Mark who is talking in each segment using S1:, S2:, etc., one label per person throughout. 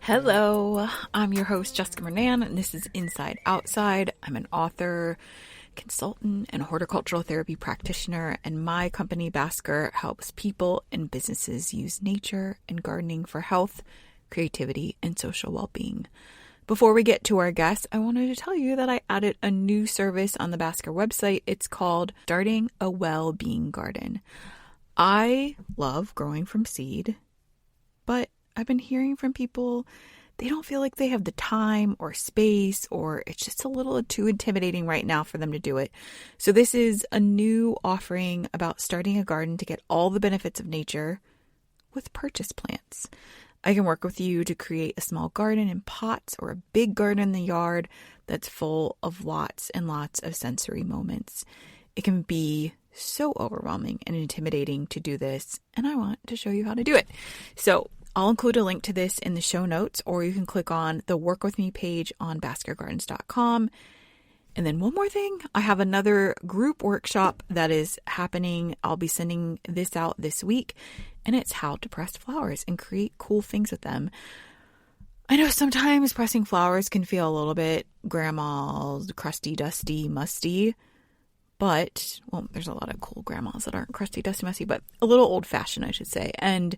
S1: Hello, I'm your host, Jessica Mernan, and this is Inside Outside. I'm an author, consultant, and horticultural therapy practitioner, and my company, Basker, helps people and businesses use nature and gardening for health, creativity, and social well-being. Before we get to our guest, I wanted to tell you that I added a new service on the Basker website. It's called Starting a Well-Being Garden. I love growing from seed, but I've been hearing from people they don't feel like they have the time or space, or it's just a little too intimidating right now for them to do it. So this is a new offering about starting a garden to get all the benefits of nature with purchase plants. I can work with you to create a small garden in pots or a big garden in the yard that's full of lots and lots of sensory moments. It can be so overwhelming and intimidating to do this, and I want to show you how to do it. So I'll include a link to this in the show notes, or you can click on the Work With Me page on baskergardens.com. And then one more thing, I have another group workshop that is happening. I'll be sending this out this week, and it's how to press flowers and create cool things with them. I know sometimes pressing flowers can feel a little bit grandma's crusty, dusty, musty, but, well, there's a lot of cool grandmas that aren't crusty, dusty, musty, but a little old-fashioned, I should say. And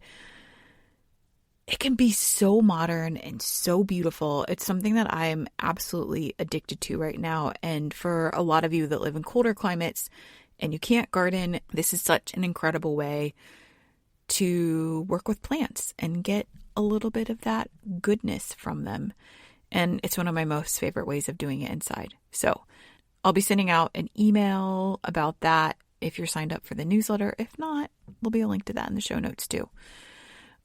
S1: it can be so modern and so beautiful. It's something that I am absolutely addicted to right now. And for a lot of you that live in colder climates and you can't garden, this is such an incredible way to work with plants and get a little bit of that goodness from them. And it's one of my most favorite ways of doing it inside. So I'll be sending out an email about that if you're signed up for the newsletter. If not, there'll be a link to that in the show notes too.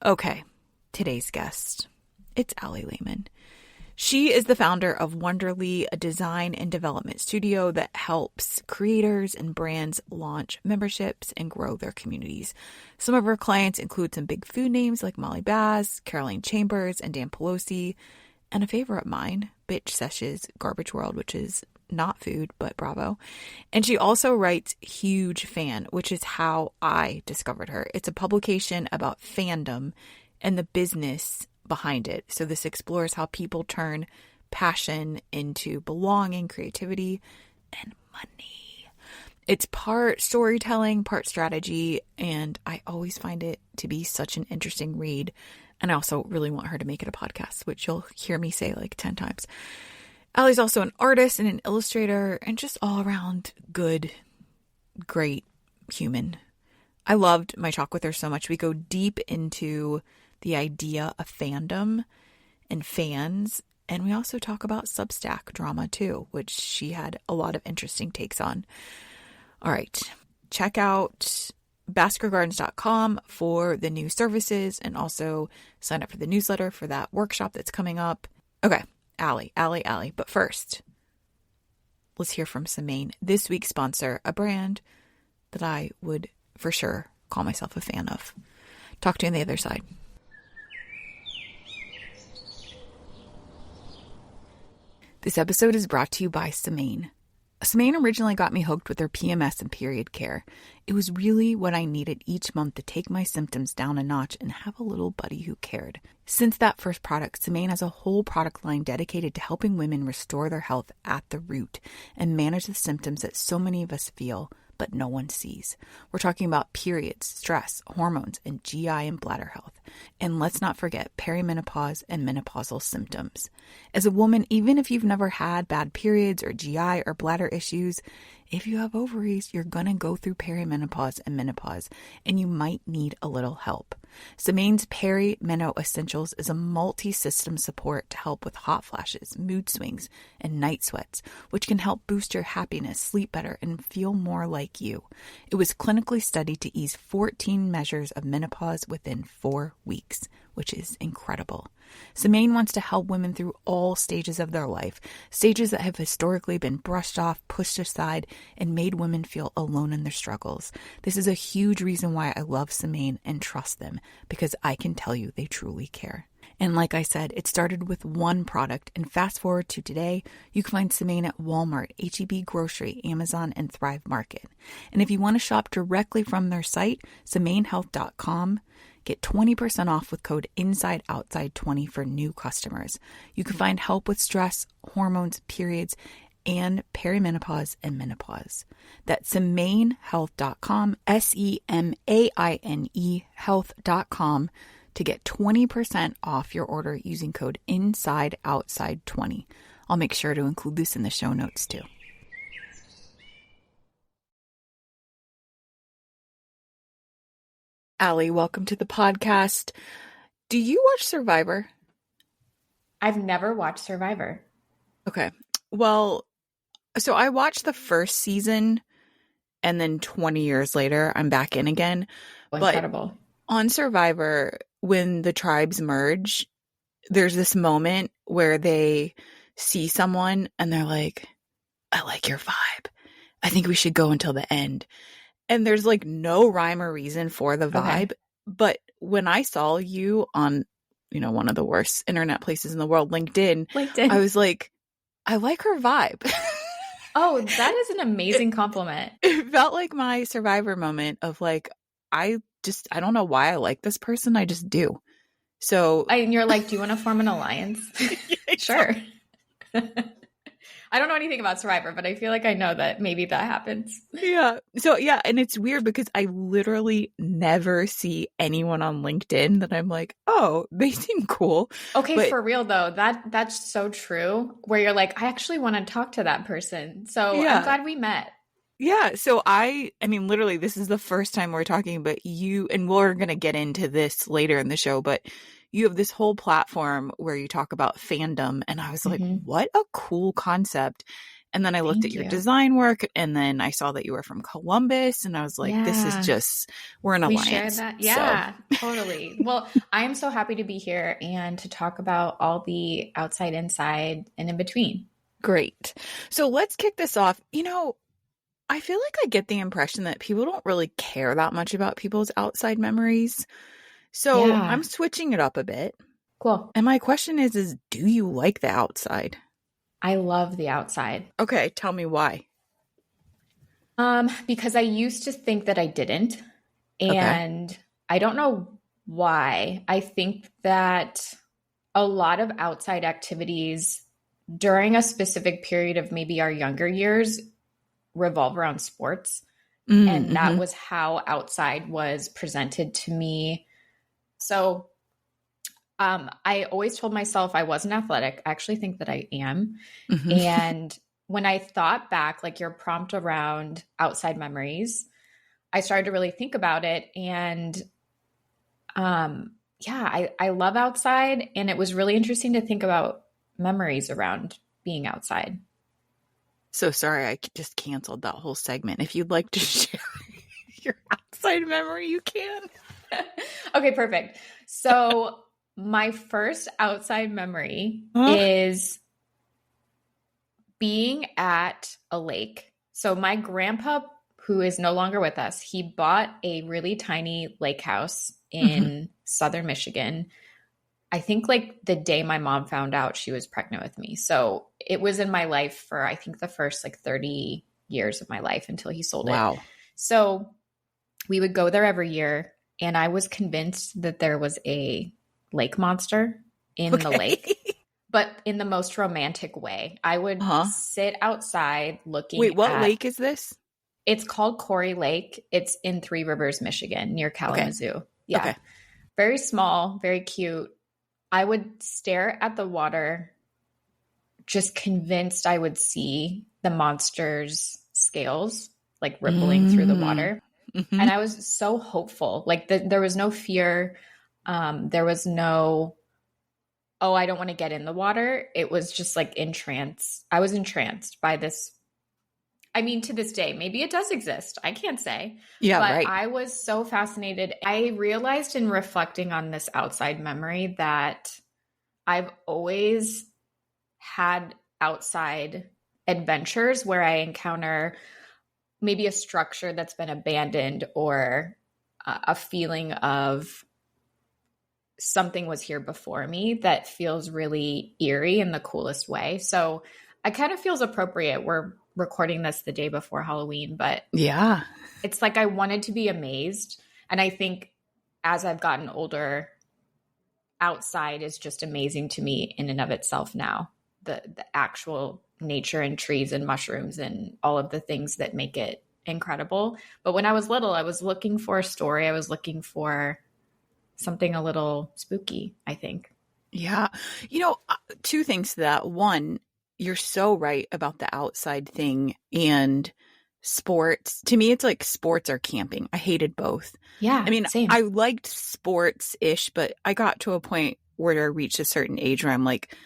S1: Okay. Today's guest, it's Allie Lehman. She is the founder of Wonderly, a design and development studio that helps creators and brands launch memberships and grow their communities. Some of her clients include some big food names like Molly Baz, Caroline Chambers, and Dan Pelosi, and a favorite of mine, Bitch Sesh's Garbage World, which is not food, but bravo. And she also writes Huge Fan, which is how I discovered her. It's a publication about fandom and the business behind it. So this explores how people turn passion into belonging, creativity, and money. It's part storytelling, part strategy, and I always find it to be such an interesting read. And I also really want her to make it a podcast, which you'll hear me say like 10 times. Allie's also an artist and an illustrator and just all around good, great human. I loved my talk with her so much. We go deep into the idea of fandom and fans. And we also talk about Substack drama too, which she had a lot of interesting takes on. All right. Check out baskergardens.com for the new services and also sign up for the newsletter for that workshop that's coming up. Okay. Allie. But first, let's hear from Zingerman, this week's sponsor, a brand that I would for sure call myself a fan of. Talk to you on the other side. This episode is brought to you by Zingerman. Zingerman originally got me hooked with their PMS and period care. It was really what I needed each month to take my symptoms down a notch and have a little buddy who cared. Since that first product, Zingerman has a whole product line dedicated to helping women restore their health at the root and manage the symptoms that so many of us feel, but no one sees. We're talking about periods, stress, hormones, and GI and bladder health. And let's not forget perimenopause and menopausal symptoms. As a woman, even if you've never had bad periods or GI or bladder issues, if you have ovaries, you're going to go through perimenopause and menopause, and you might need a little help. Zingerman's Peri-Meno Essentials is a multi-system support to help with hot flashes, mood swings, and night sweats, which can help boost your happiness, sleep better, and feel more like you. It was clinically studied to ease 14 measures of menopause within 4 weeks, which is incredible. Zingerman wants to help women through all stages of their life, stages that have historically been brushed off, pushed aside, and made women feel alone in their struggles. This is a huge reason why I love Zingerman and trust them, because I can tell you they truly care. And like I said, it started with one product, and fast forward to today, you can find Zingerman at Walmart, H-E-B Grocery, Amazon, and Thrive Market. And if you want to shop directly from their site, ZingermanHealth.com, Get 20% off with code INSIDEOUTSIDE20 for new customers. You can find help with stress, hormones, periods, and perimenopause and menopause. That's SemaneHealth.com, SEMAINE health.com to get 20% off your order using code INSIDEOUTSIDE20. I'll make sure to include this in the show notes too. Allie, welcome to the podcast. Do you watch Survivor?
S2: I've never watched Survivor.
S1: Okay. Well, so I watched the first season and then 20 years later, I'm back in again.
S2: Incredible.
S1: But on Survivor, when the tribes merge, there's this moment where they see someone and they're like, I like your vibe. I think we should go until the end. And there's like no rhyme or reason for the vibe. Okay. But when I saw you on, one of the worst internet places in the world, LinkedIn, I was like, I like her vibe.
S2: Oh, that is an amazing compliment.
S1: It felt like my Survivor moment of like, I don't know why I like this person. I just do. So.
S2: And you're like, do you want to form an alliance?
S1: Yeah,
S2: sure. I don't know anything about Survivor, but I feel like I know that maybe that happens.
S1: Yeah. So yeah, and it's weird because I literally never see anyone on LinkedIn that I'm like, oh, they seem cool.
S2: Okay, but for real though, that's so true. Where you're like, I actually want to talk to that person. So yeah. I'm glad we met.
S1: Yeah. So I mean, literally, this is the first time we're talking, but you, and we're going to get into this later in the show, but you have this whole platform where you talk about fandom. And I was like, what a cool concept. And then I looked at your design work and then I saw that you were from Columbus and I was like, this is just, we're an alliance.
S2: We share that. Yeah, so. Totally. Well, I am so happy to be here and to talk about all the outside, inside, and in between.
S1: Great. So let's kick this off. I feel like I get the impression that people don't really care that much about people's outside memories. So I'm switching it up a bit.
S2: Cool.
S1: And my question is do you like the outside?
S2: I love the outside.
S1: Okay. Tell me why.
S2: Because I used to think that I didn't. And I don't know why. I think that a lot of outside activities during a specific period of maybe our younger years revolve around sports. And that was how outside was presented to me. So I always told myself I wasn't athletic. I actually think that I am. And when I thought back, like your prompt around outside memories, I started to really think about it. And I love outside. And it was really interesting to think about memories around being outside.
S1: So sorry, I just canceled that whole segment. If you'd like to share your outside memory, you can.
S2: Okay, perfect. So my first outside memory is being at a lake. So my grandpa, who is no longer with us, he bought a really tiny lake house in southern Michigan. I think like the day my mom found out she was pregnant with me. So it was in my life for, I think, the first like 30 years of my life until he sold it. So we would go there every year. And I was convinced that there was a lake monster in the lake, but in the most romantic way. I would sit outside looking.
S1: Wait, what lake is this?
S2: It's called Corey Lake. It's in Three Rivers, Michigan, near Kalamazoo. Okay. Yeah. Okay. Very small, very cute. I would stare at the water, just convinced I would see the monster's scales like rippling through the water. And I was so hopeful. Like there was no fear. There was no, oh, I don't want to get in the water. It was just like entranced. I was entranced by this. I mean, to this day, maybe it does exist. I can't say.
S1: Yeah,
S2: but
S1: right.
S2: I was so fascinated. I realized in reflecting on this outside memory that I've always had outside adventures where I encounter maybe a structure that's been abandoned or a feeling of something was here before me that feels really eerie in the coolest way. So it kind of feels appropriate. We're recording this the day before Halloween, but
S1: yeah,
S2: it's like I wanted to be amazed. And I think as I've gotten older, outside is just amazing to me in and of itself now. The actual nature and trees and mushrooms and all of the things that make it incredible. But when I was little, I was looking for a story. I was looking for something a little spooky, I think.
S1: Yeah. Two things to that. One, you're so right about the outside thing and sports. To me, it's like sports or camping. I hated both.
S2: Yeah.
S1: I mean,
S2: same.
S1: I liked sports-ish, but I got to a point where I reached a certain age where I'm like,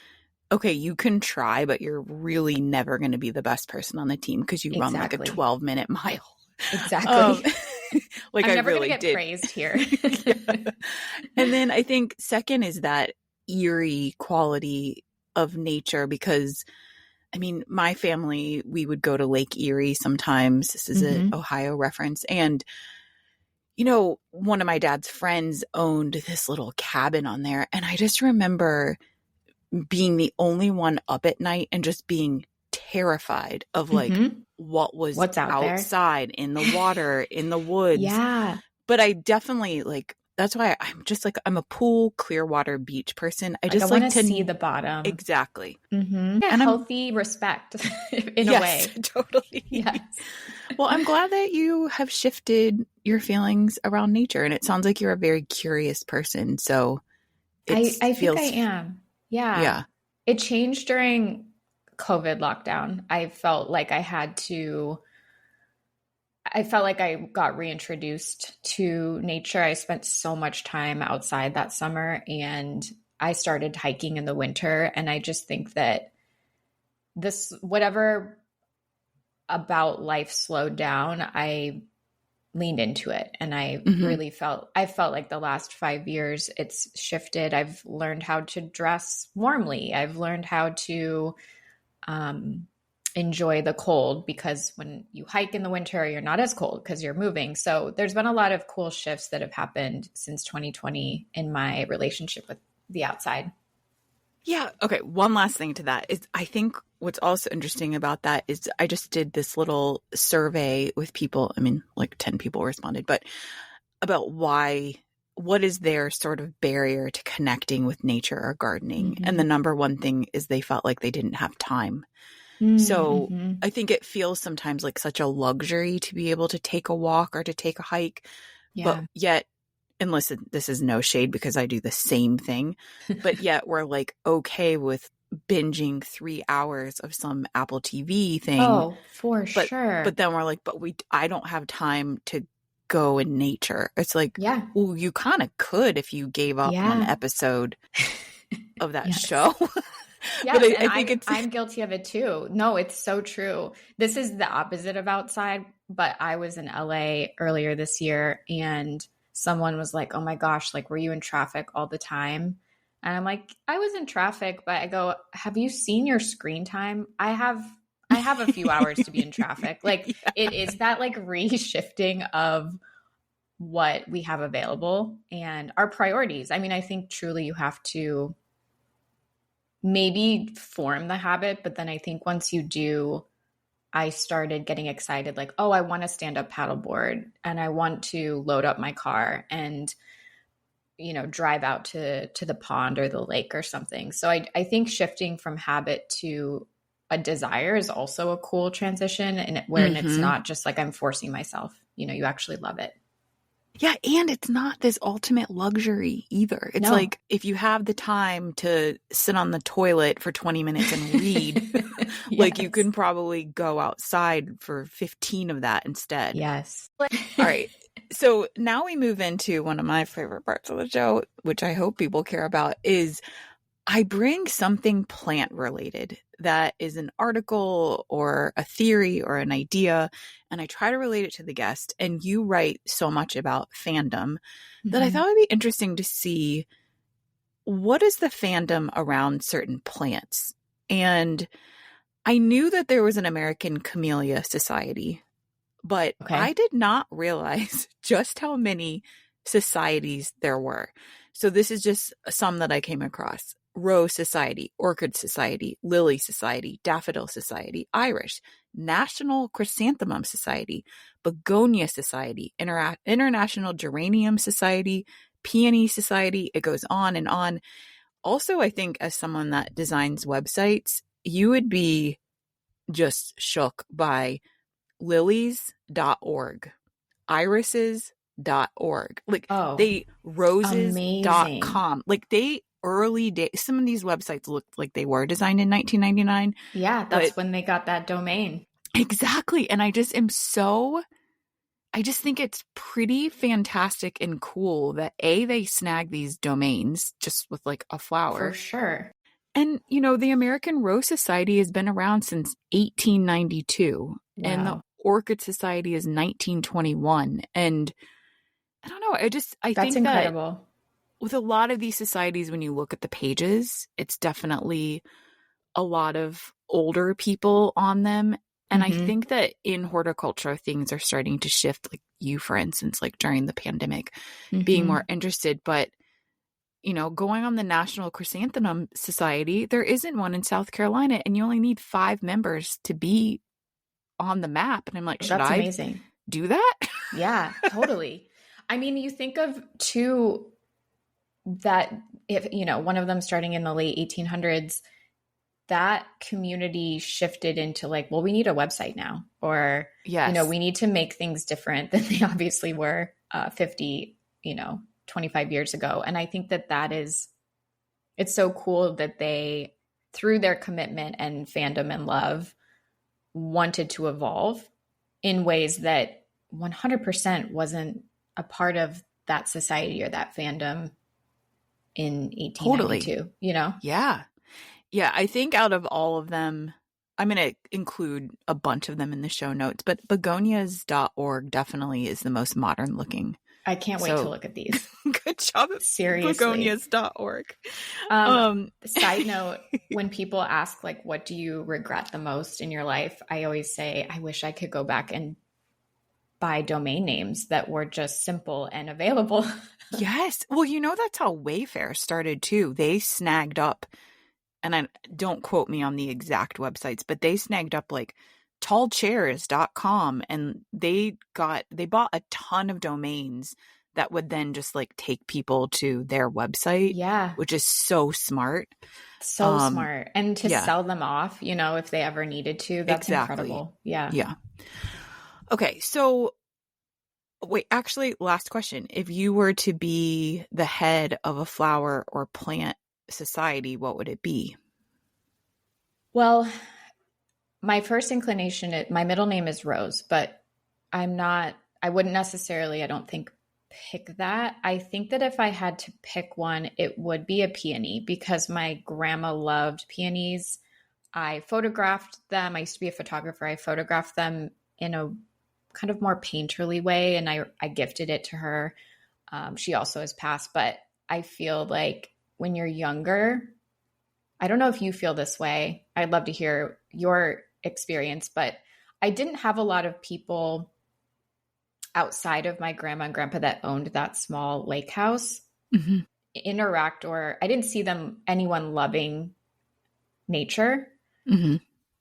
S1: okay, you can try, but you're really never going to be the best person on the team because you run like a 12-minute mile.
S2: Exactly.
S1: Like
S2: I'm
S1: I
S2: never
S1: really
S2: gonna get
S1: did.
S2: praised here.
S1: Yeah. And then I think second is that eerie quality of nature because, I mean, my family, we would go to Lake Erie sometimes. This is an Ohio reference. And, one of my dad's friends owned this little cabin on there. And I just remember being the only one up at night and just being terrified of like what was
S2: What's out
S1: outside
S2: there?
S1: In the water, in the woods.
S2: Yeah.
S1: But I definitely that's why I'm just like, I'm a pool, clear water, beach person. I just
S2: like
S1: to
S2: see the bottom.
S1: Exactly.
S2: And healthy respect in a way.
S1: Totally.
S2: Yes.
S1: Well, I'm glad that you have shifted your feelings around nature. And it sounds like you're a very curious person. So
S2: I think I am. Yeah.
S1: Yeah.
S2: It changed during COVID lockdown. I felt like I got reintroduced to nature. I spent so much time outside that summer and I started hiking in the winter. And I just think that whatever about life slowed down, I leaned into it. And I really felt like the last 5 years it's shifted. I've learned how to dress warmly. I've learned how to enjoy the cold because when you hike in the winter, you're not as cold because you're moving. So there's been a lot of cool shifts that have happened since 2020 in my relationship with the outside.
S1: Yeah. Okay. One last thing to that is I think what's also interesting about that is I just did this little survey with people. I mean, like 10 people responded, but about what is their sort of barrier to connecting with nature or gardening? And the number one thing is they felt like they didn't have time. So I think it feels sometimes like such a luxury to be able to take a walk or to take a hike. Yeah. But yet, and listen, this is no shade because I do the same thing, but yet we're like okay with binging 3 hours of some Apple TV thing.
S2: Oh, for sure.
S1: But then we're like, I don't have time to go in nature. It's like, well, you kind of could if you gave up one episode of that show.
S2: Yes, but I think I'm guilty of it too. No, it's so true. This is the opposite of outside, but I was in LA earlier this year and someone was like, oh my gosh, like, were you in traffic all the time? And I'm like, I was in traffic, but I go, have you seen your screen time? I have a few hours to be in traffic. Like it is that like re-shifting of what we have available and our priorities. I mean, I think truly you have to maybe form the habit, but then I think once you do, I started getting excited like, oh, I want to stand up paddleboard and I want to load up my car and, drive out to the pond or the lake or something. So I think shifting from habit to a desire is also a cool transition and it's not just like I'm forcing myself, you actually love it.
S1: Yeah. And it's not this ultimate luxury either. It's like if you have the time to sit on the toilet for 20 minutes and read, like you can probably go outside for 15 of that instead.
S2: Yes.
S1: All right. So now we move into one of my favorite parts of the show, which I hope people care about, is I bring something plant related that is an article or a theory or an idea, and I try to relate it to the guest. And you write so much about fandom that I thought it would be interesting to see what is the fandom around certain plants. And I knew that there was an American Camellia Society, but I did not realize just how many societies there were. So this is just some that I came across. Rose Society, Orchid Society, Lily Society, Daffodil Society, Irish, National Chrysanthemum Society, Begonia Society, International Geranium Society, Peony Society. It goes on and on. Also, I think as someone that designs websites, you would be just shook by lilies.org, irises.org, like
S2: Oh,
S1: they roses.com,
S2: amazing.
S1: like they early days. Some of these websites looked like they were designed in 1999,
S2: Yeah,
S1: but
S2: that's when they got that domain.
S1: exactly. And I just think it's pretty fantastic and cool that they snag these domains just with like a
S2: For
S1: flower.
S2: sure.
S1: And, the American Rose Society has been around since 1892, and the
S2: Wow.
S1: Orchid Society is 1921. And I don't know, I
S2: That's
S1: think that
S2: incredible.
S1: with a lot of these societies, when you look at the pages, it's definitely a lot of older people on them. And I
S2: Hmm.
S1: think that in horticulture, things are starting to shift, like you, for instance, like during the pandemic, being more
S2: Hmm.
S1: interested. But, going on the National Chrysanthemum Society, there isn't one in South Carolina, and you only need 5 members to be on the map. And I'm like, should
S2: That's
S1: I
S2: amazing.
S1: do that?
S2: Yeah, totally. I mean, you think of two that if, one of them starting in the late 1800s, that community shifted into like, well, we need a website now, or,
S1: Yes,
S2: we need to make things different than they obviously were 50, 25 years ago. And I think that it's so cool that they, through their commitment and fandom and love, wanted to evolve in ways that 100% wasn't a part of that society or that fandom in
S1: totally.
S2: 1892.
S1: Yeah. Yeah. I think out of all of them, I'm going to include a bunch of them in the show notes, but begonias.org definitely is the most modern looking.
S2: I can't wait to
S1: So
S2: look at these.
S1: good job at
S2: Seriously.
S1: begonias.org.
S2: Um,
S1: Um,
S2: Side note, when people ask, like, what do you regret the most in your life? I always say, I wish I could go back and buy domain names that were just simple and available.
S1: yes. Well, that's how Wayfair started too. They snagged up, and I don't quote me on the exact websites, but they snagged up like tallchairs.com, and they bought a ton of domains that would then just like take people to their website,
S2: Yeah,
S1: which is so smart.
S2: so smart. And to
S1: Yeah,
S2: sell them off, if they ever needed to, that's
S1: exactly.
S2: incredible. Yeah.
S1: Yeah. Okay. So wait, actually, last question. If you were to be the head of a flower or plant society, what would it be?
S2: Well, my first inclination, my middle name is Rose, but I wouldn't necessarily, I don't think, pick that. I think that if I had to pick one, it would be a peony because my grandma loved peonies. I photographed them. I used to be a photographer. I photographed them in a kind of more painterly way, and I gifted it to her. She also has passed, but I feel like when you're younger, I don't know if you feel this way. I'd love to hear your experience, but I didn't have a lot of people outside of my grandma and grandpa that owned that small lake house
S1: Mm-hmm.
S2: interact, or I didn't see anyone loving nature
S1: Mm-hmm.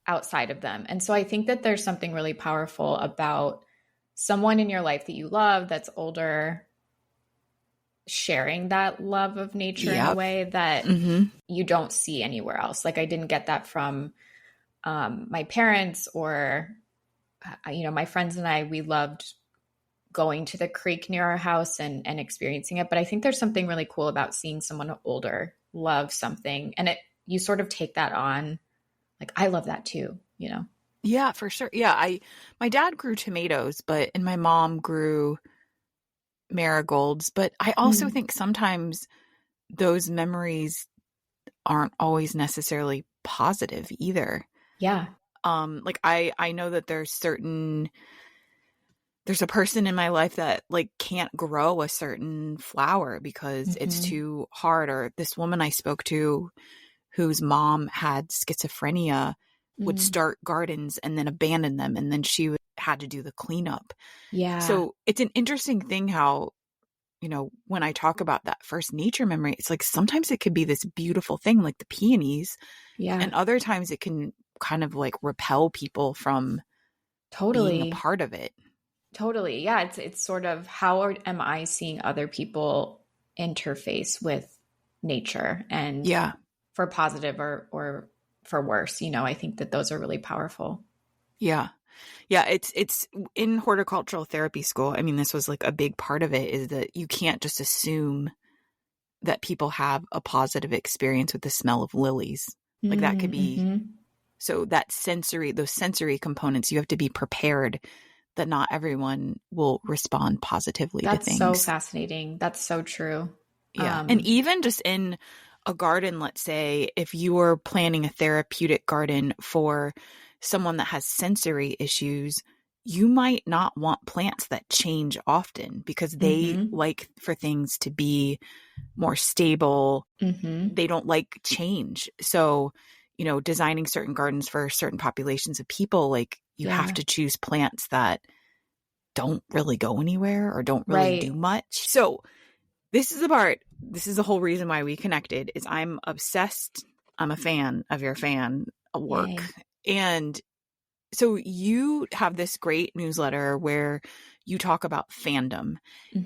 S2: outside of them. And so I think that there's something really powerful about someone in your life that you love that's older sharing that love of nature in a
S1: Yep.
S2: way that
S1: Mm-hmm.
S2: you don't see anywhere else. Like I didn't get that from my parents or, my friends and I, we loved going to the creek near our house and experiencing it. But I think there's something really cool about seeing someone older love something, and you sort of take that on. Like, I love that too.
S1: Yeah, for sure. Yeah, my dad grew tomatoes, and my mom grew marigolds. But I also
S2: Mm.
S1: think sometimes those memories aren't always necessarily positive either.
S2: Yeah.
S1: Like I know that there's a person in my life that like can't grow a certain flower because it's
S2: Hmm.
S1: too hard. Or this woman I spoke to whose mom had schizophrenia would
S2: Mm.
S1: start gardens and then abandon them, and then had to do the cleanup.
S2: Yeah.
S1: So it's an interesting thing how, when I talk about that first nature memory, it's like sometimes it could be this beautiful thing like the peonies,
S2: Yeah.
S1: and other times it can kind of like repel people from being a
S2: Totally.
S1: part of it.
S2: Totally. Yeah. It's sort of how am I seeing other people interface with nature, and
S1: Yeah.
S2: for positive or for worse, I think that those are really powerful.
S1: Yeah. Yeah. It's in horticultural therapy school. I mean, this was like a big part of it, is that you can't just assume that people have a positive experience with the smell of lilies. Like that could be, so those sensory components, you have to be prepared that not everyone will respond positively to
S2: That's so
S1: things.
S2: fascinating. That's so true.
S1: Yeah. And even just in a garden, let's say, if you are planning a therapeutic garden for someone that has sensory issues, you might not want plants that change often because they like for things to be more stable. They don't like change. So, designing certain gardens for certain populations of people, like you have to choose plants that don't really go anywhere or don't really do much. So this is the whole reason why we connected, is I'm obsessed. I'm a fan of your fan work. Yay. And so you have this great newsletter where you talk about fandom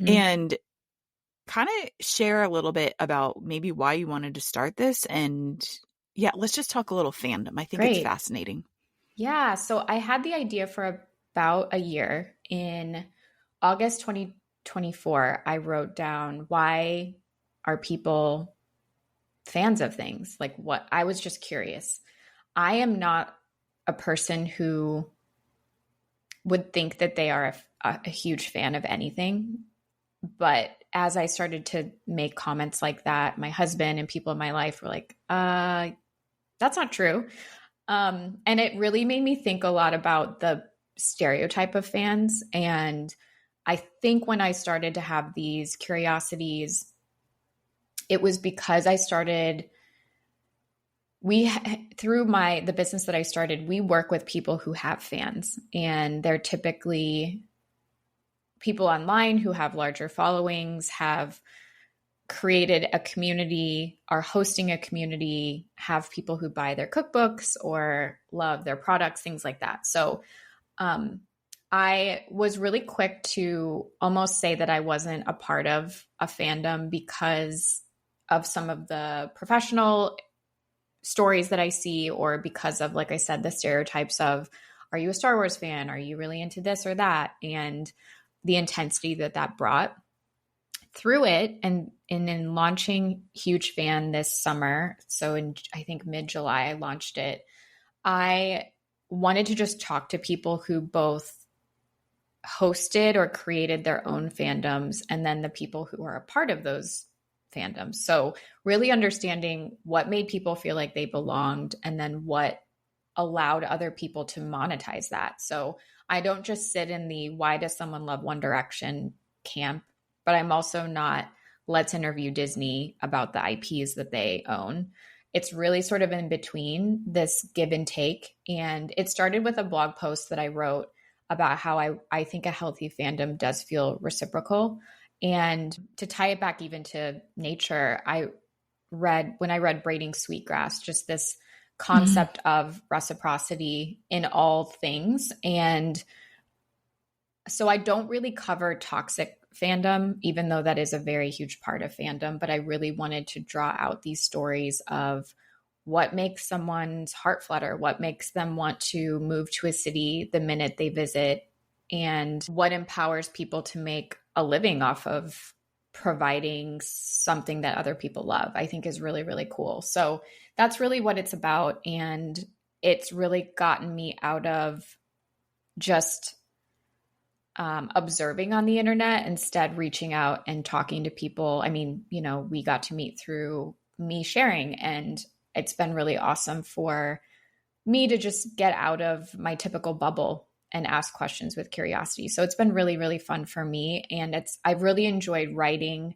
S1: and kind of share a little bit about maybe why you wanted to start this. And yeah, let's just talk a little fandom. I think it's fascinating.
S2: Yeah. So I had the idea for about a year. In August 2024, I wrote down, why are people fans of things? Like, what? I was just curious. I am not a person who would think that they are a huge fan of anything. But as I started to make comments like that, my husband and people in my life were like, that's not true. And it really made me think a lot about the stereotype of fans. And I think when I started to have these curiosities, it was because I started, the business that I started, we work with people who have fans, and they're typically people online who have larger followings, have created a community, are hosting a community, have people who buy their cookbooks or love their products, things like that. So I was really quick to almost say that I wasn't a part of a fandom because of some of the professional stories that I see, or because of, like I said, the stereotypes of, are you a Star Wars fan? Are you really into this or that? And the intensity that brought through it. And in launching Huge Fan this summer, so in, I think, mid-July, I launched it. I wanted to just talk to people who both hosted or created their own fandoms, and then the people who are a part of those fandoms. So really understanding what made people feel like they belonged, and then what allowed other people to monetize that. So I don't just sit in the why does someone love One Direction camp, but I'm also not let's interview Disney about the IPs that they own. It's really sort of in between, this give and take. And it started with a blog post that I wrote about how I think a healthy fandom does feel reciprocal. And to tie it back even to nature, when I read Braiding Sweetgrass, just this concept of reciprocity in all things. And so I don't really cover toxic fandom, even though that is a very huge part of fandom, but I really wanted to draw out these stories of what makes someone's heart flutter, what makes them want to move to a city the minute they visit, and what empowers people to make a living off of providing something that other people love, I think is really, really cool. So that's really what it's about. And it's really gotten me out of just observing on the internet, instead reaching out and talking to people. I mean, we got to meet through me sharing, and it's been really awesome for me to just get out of my typical bubble and ask questions with curiosity. So it's been really, really fun for me. And I've really enjoyed writing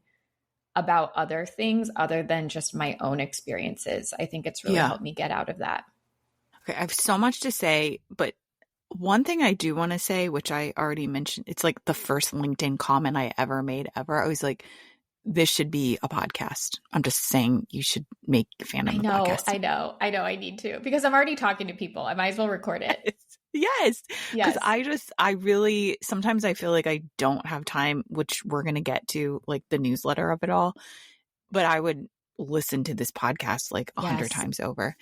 S2: about other things other than just my own experiences. I think it's really helped me get out of that.
S1: Okay. I have so much to say, but one thing I do want to say, which I already mentioned, it's like the first LinkedIn comment I ever made ever. I was like, this should be a podcast. I'm just saying you should make fandom a podcast.
S2: I need to, because I'm already talking to people. I might as well record it.
S1: Yes. Because I really, sometimes I feel like I don't have time, which we're going to get to, like the newsletter of it all. But I would listen to this podcast like 100 times over.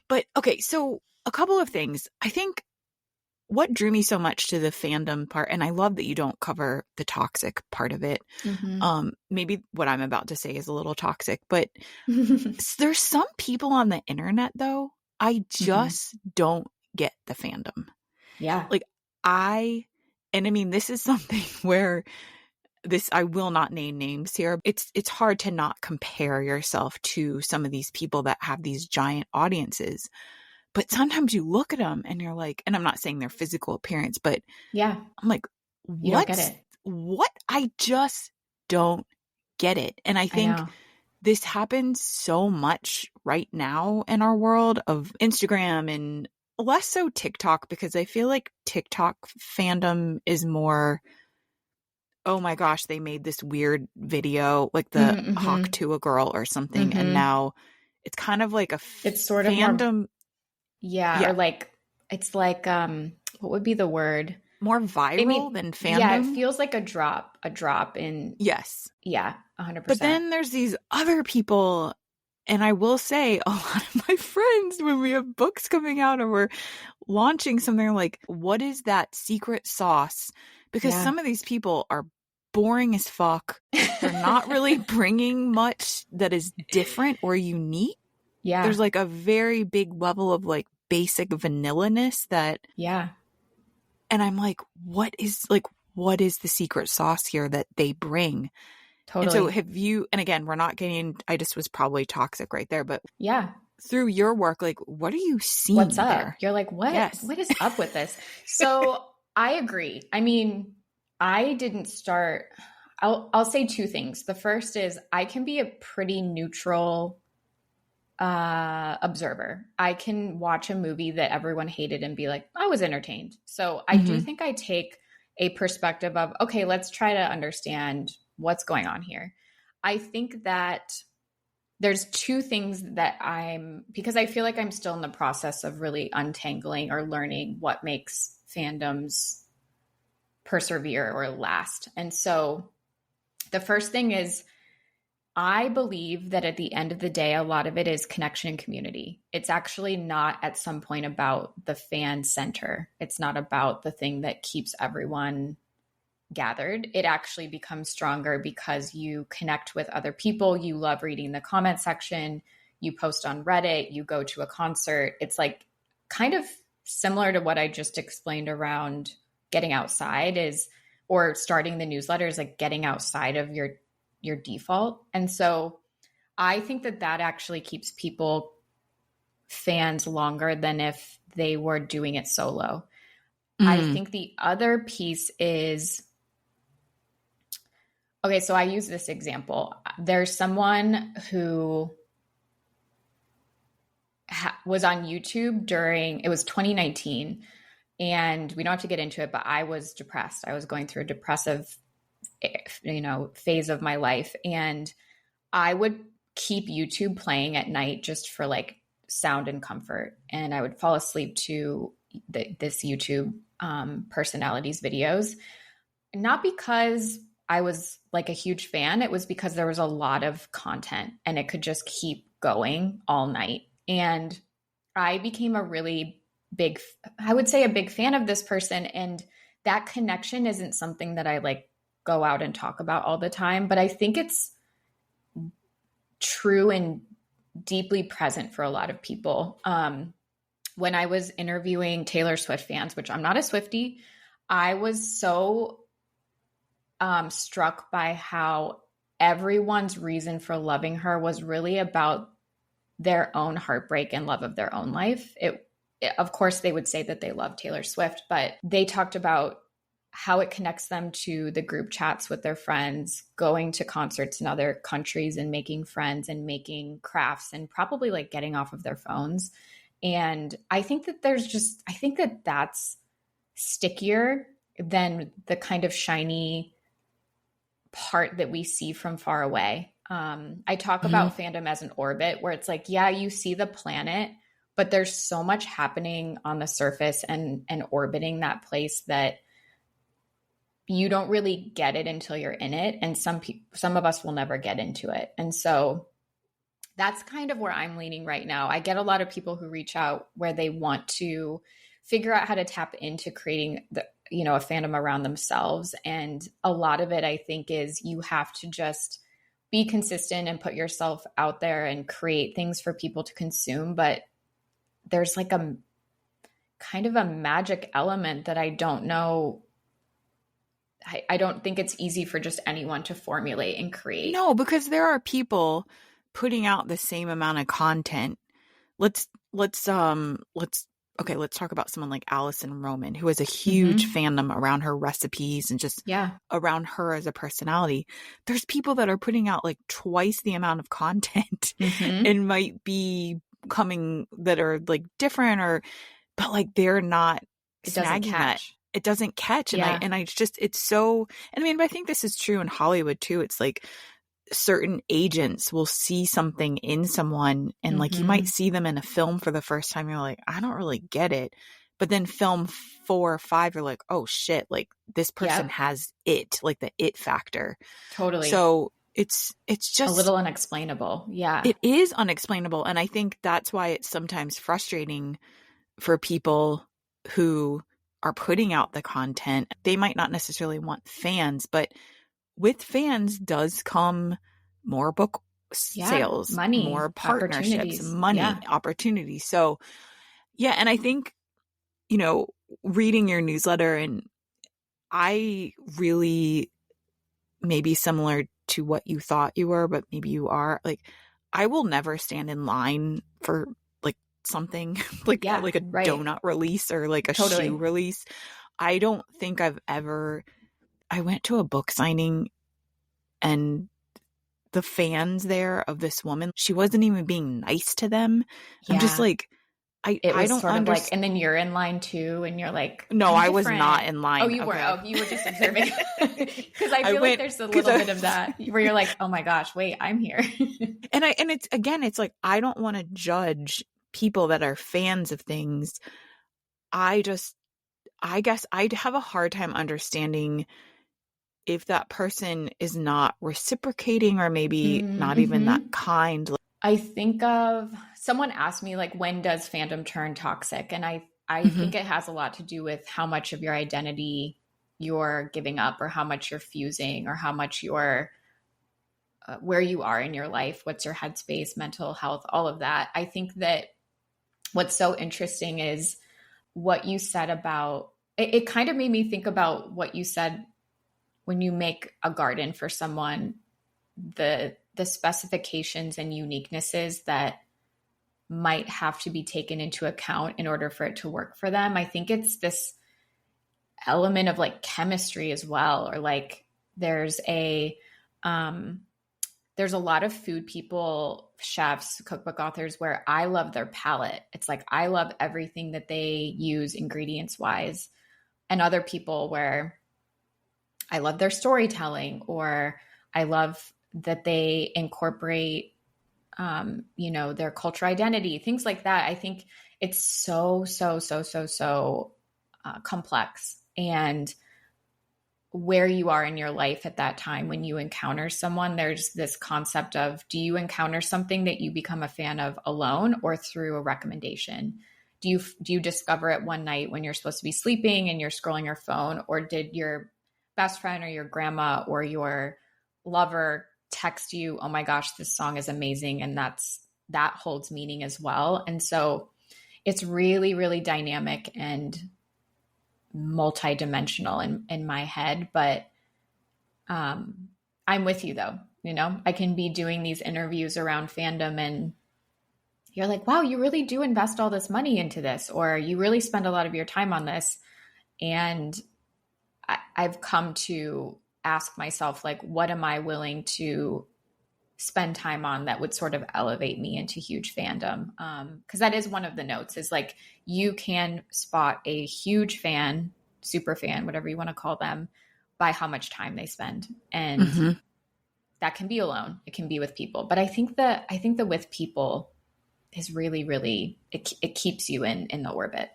S1: But okay, so a couple of things. I think what drew me so much to the fandom part, and I love that you don't cover the toxic part of it. Mm-hmm. Maybe what I'm about to say is a little toxic, but there's some people on the internet, though, I just don't get the fandom.
S2: Yeah.
S1: Like and I mean, this is something where I will not name names here. It's hard to not compare yourself to some of these people that have these giant audiences. But sometimes you look at them and you're like, and I'm not saying their physical appearance, but
S2: yeah,
S1: I'm like,
S2: you don't get it.
S1: What? I just don't get it. And I think this happens so much right now in our world of Instagram, and less so TikTok, because I feel like TikTok fandom is more, oh my gosh, they made this weird video, like the hawk to a girl or something. And now it's kind of like
S2: it's sort
S1: fandom.
S2: Of more, yeah. Or like, it's like, what would be the word?
S1: More viral than fandom.
S2: Yeah, it feels like a drop in.
S1: Yes.
S2: Yeah, 100%.
S1: But then there's these other people, and I will say a lot of my friends, when we have books coming out or we're launching something, like, what is that secret sauce? Because some of these people are boring as fuck. They're not really bringing much that is different or unique.
S2: Yeah.
S1: There's like a very big level of like basic vanilla-ness that.
S2: Yeah.
S1: And I'm like, what is the secret sauce here that they bring?
S2: Totally.
S1: And so have you, and again, we're not getting, I just was probably toxic right there, but
S2: yeah,
S1: through your work, like, what are you seeing?
S2: What's up?
S1: There?
S2: You're like, what? Yes. What is up with this? So I agree. I mean, I didn't start, I'll say two things. The first is I can be a pretty neutral observer. I can watch a movie that everyone hated and be like, I was entertained. So I do think I take a perspective of, okay, let's try to understand what's going on here. I think that there's two things that because I feel like I'm still in the process of really untangling or learning what makes fandoms persevere or last. And so the first thing is, I believe that at the end of the day, a lot of it is connection and community. It's actually not at some point about the fan center. It's not about the thing that keeps everyone gathered. It actually becomes stronger because you connect with other people. You love reading the comment section. You post on Reddit. You go to a concert. It's like kind of similar to what I just explained around getting outside or starting the newsletter is like getting outside of your default. And so I think that actually keeps fans longer than if they were doing it solo. I think the other piece is, okay, so I use this example. There's someone who was on YouTube it was 2019, and we don't have to get into it, but I was depressed. I was going through a depressive phase of my life. And I would keep YouTube playing at night just for like sound and comfort. And I would fall asleep to this YouTube personality's videos, not because I was like a huge fan. It was because there was a lot of content and it could just keep going all night. And I became a really big fan of this person. And that connection isn't something that I like go out and talk about all the time, but I think it's true and deeply present for a lot of people. When I was interviewing Taylor Swift fans, which I'm not a Swiftie, I was so struck by how everyone's reason for loving her was really about their own heartbreak and love of their own life. Of course, they would say that they love Taylor Swift, but they talked about how it connects them to the group chats with their friends, going to concerts in other countries and making friends and making crafts and probably like getting off of their phones. And I think that that's stickier than the kind of shiny part that we see from far away. I talk
S1: Mm-hmm.
S2: about fandom as an orbit where it's like, yeah, you see the planet, but there's so much happening on the surface and orbiting that place that you don't really get it until you're in it. And some of us will never get into it. And so that's kind of where I'm leaning right now. I get a lot of people who reach out where they want to figure out how to tap into creating a fandom around themselves. And a lot of it, I think, is you have to just be consistent and put yourself out there and create things for people to consume. But there's like a kind of a magic element that I don't know. I don't think it's easy for just anyone to formulate and create.
S1: No, because there are people putting out the same amount of content. Let's talk about someone like Allison Roman, who has a huge fandom around her recipes and just around her as a personality. There's people that are putting out like twice the amount of content and might be coming that are like different but like they're not snagging that. It doesn't catch. And it's so, and I mean, but I think this is true in Hollywood too. It's like certain agents will see something in someone and like you might see them in a film for the first time. You're like, I don't really get it. But then film 4 or 5, you're like, oh shit, like this person has it, like the it factor.
S2: Totally.
S1: So it's just
S2: a little unexplainable. Yeah.
S1: It is unexplainable. And I think that's why it's sometimes frustrating for people who are putting out the content. They might not necessarily want fans, but with fans does come more book sales,
S2: money,
S1: more partnerships, money, opportunities. So and I think, reading your newsletter, and I really, maybe similar to what you thought you were, but maybe you are, like, I will never stand in line for something like a donut release or like a shoe release. I don't think I went to a book signing and the fans there of this woman, she wasn't even being nice to them. I'm just like, I don't understand.
S2: And then you're in line too, and you're like,
S1: no, I was not in line.
S2: Oh, you were. Oh, you were just observing. Because I feel like there's a little bit of that where you're like, oh my gosh, wait, I'm here.
S1: And it's like, I don't want to judge people that are fans of things. I guess I'd have a hard time understanding if that person is not reciprocating or maybe not even that kind.
S2: I think of someone asked me, like, when does fandom turn toxic? And I think it has a lot to do with how much of your identity you're giving up, or how much you're fusing, or how much you're where you are in your life, what's your headspace, mental health, all of that. I think that what's so interesting is what you said about it kind of made me think about what you said when you make a garden for someone, the specifications and uniquenesses that might have to be taken into account in order for it to work for them. I think it's this element of like chemistry as well, or like there's a lot of food people, chefs, cookbook authors, where I love their palette. It's like, I love everything that they use ingredients wise. And other people where I love their storytelling, or I love that they incorporate, their cultural identity, things like that. I think it's so complex. And where you are in your life at that time when you encounter someone, there's this concept of, do you encounter something that you become a fan of alone or through a recommendation? Do you discover it one night when you're supposed to be sleeping and you're scrolling your phone, or did your best friend or your grandma or your lover text you, oh my gosh, this song is amazing, and that holds meaning as well. And so it's really, really dynamic and multidimensional in my head. But I'm with you though. I can be doing these interviews around fandom and you're like, wow, you really do invest all this money into this, or you really spend a lot of your time on this. And I've come to ask myself, like, what am I willing to spend time on that would sort of elevate me into huge fandom? Because that is one of the notes, is like, you can spot a huge fan, super fan, whatever you want to call them, by how much time they spend. And
S1: Mm-hmm.
S2: that can be alone. It can be with people. But I think the with people is really, really, it keeps you in the orbit.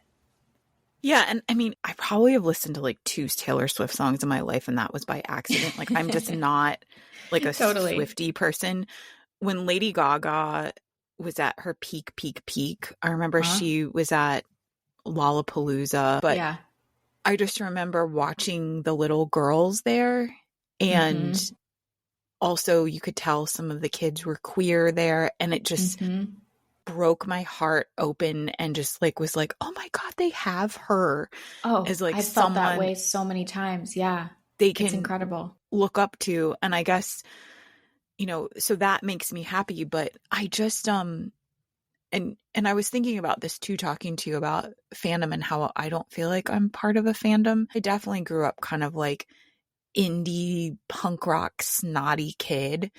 S1: Yeah. And I mean, I probably have listened to like 2 Taylor Swift songs in my life, and that was by accident. Like, I'm just not like a
S2: Totally.
S1: Swiftie person. When Lady Gaga was at her peak, I remember she was at Lollapalooza, but
S2: Yeah.
S1: I just remember watching the little girls there, and also you could tell some of the kids were queer there, and it just broke my heart open and just like was like, oh my God, they have her as like
S2: I've felt that
S1: someone
S2: way so many times. Yeah.
S1: they can
S2: It's incredible.
S1: look up to. And I guess, you know, so that makes me happy. But I just and I was thinking about this too, talking to you about fandom and how I don't feel like I'm part of a fandom. I definitely grew up kind of like indie punk rock snotty kid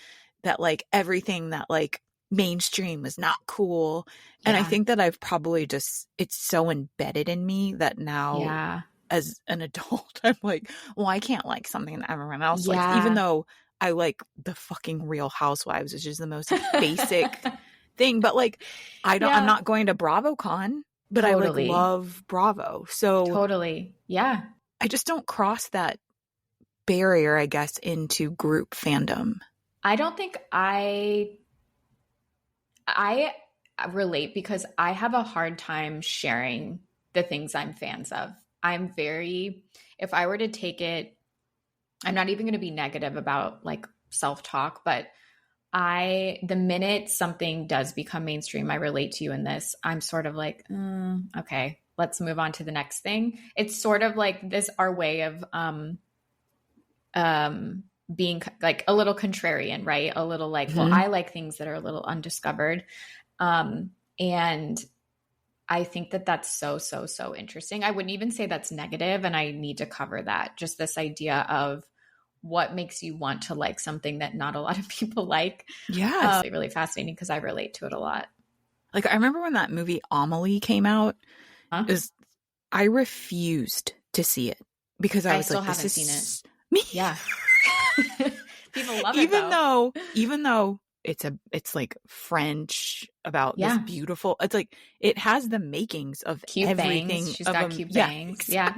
S1: that like everything that like mainstream was not cool. And I think that I've probably just, it's so embedded in me that now as an adult, I'm like, well, I can't like something that everyone else likes, even though I like the fucking Real Housewives, which is the most basic thing. But like, I'm not going to BravoCon, but I like love Bravo. So
S2: totally. Yeah.
S1: I just don't cross that barrier, I guess, into group fandom.
S2: I don't think I relate because I have a hard time sharing the things I'm fans of. I'm very, if I were to take it, I'm not even going to be negative about like self-talk, but the minute something does become mainstream, I relate to you in this, I'm sort of like, okay, let's move on to the next thing. It's sort of like this, our way of, being like a little contrarian, right? A little like, well, I like things that are a little undiscovered. And I think that that's so interesting. I wouldn't even say that's negative, and I need to cover that. Just this idea of what makes you want to like something that not a lot of people like.
S1: Yeah.
S2: It's really fascinating because I relate to it a lot.
S1: Like, I remember when that movie Amelie came out, I refused to see it because I was
S2: still
S1: like,
S2: haven't seen it.
S1: Me.
S2: Yeah. People love it
S1: even though it's like French about this beautiful, it's like it has the makings of
S2: cute
S1: everything.
S2: Bangs. She's got cute bangs. Exactly. Yeah.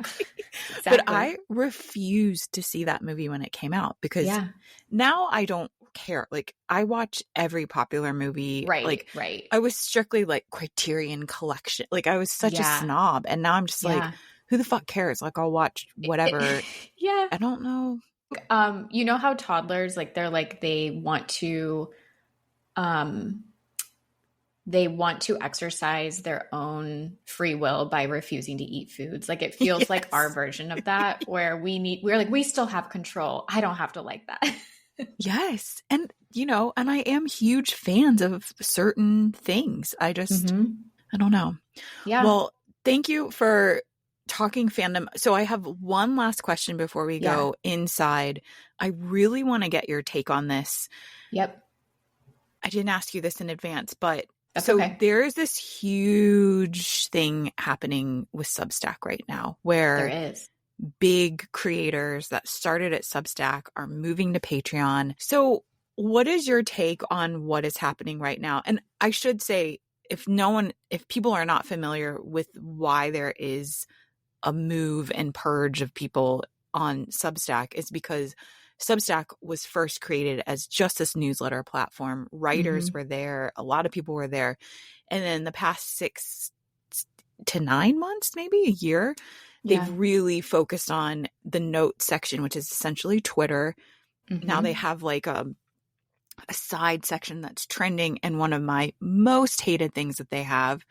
S2: Exactly.
S1: But I refused to see that movie when it came out because now I don't care. Like, I watch every popular movie.
S2: Right.
S1: I was strictly like Criterion Collection. Like, I was such a snob, and now I'm just like, who the fuck cares? Like, I'll watch whatever. I don't know.
S2: You know how toddlers, like, they're like, they want to exercise their own free will by refusing to eat foods. Like, it feels like our version of that, where we're like, we still have control. I don't have to like that.
S1: Yes. And, you know, and I am huge fans of certain things. I just, I don't know. Yeah. Well, thank you for talking fandom. So I have one last question before we go inside. I really want to get your take on this.
S2: Yep.
S1: I didn't ask you this in advance, but there is this huge thing happening with Substack right now where
S2: there is
S1: big creators that started at Substack are moving to Patreon. So what is your take on what is happening right now? And I should say, if people are not familiar with why there is a move and purge of people on Substack, is because Substack was first created as just this newsletter platform. Writers were there. A lot of people were there. And then the past 6 to 9 months, maybe a year, they've really focused on the notes section, which is essentially Twitter. Now they have like a side section that's trending. And one of my most hated things that they have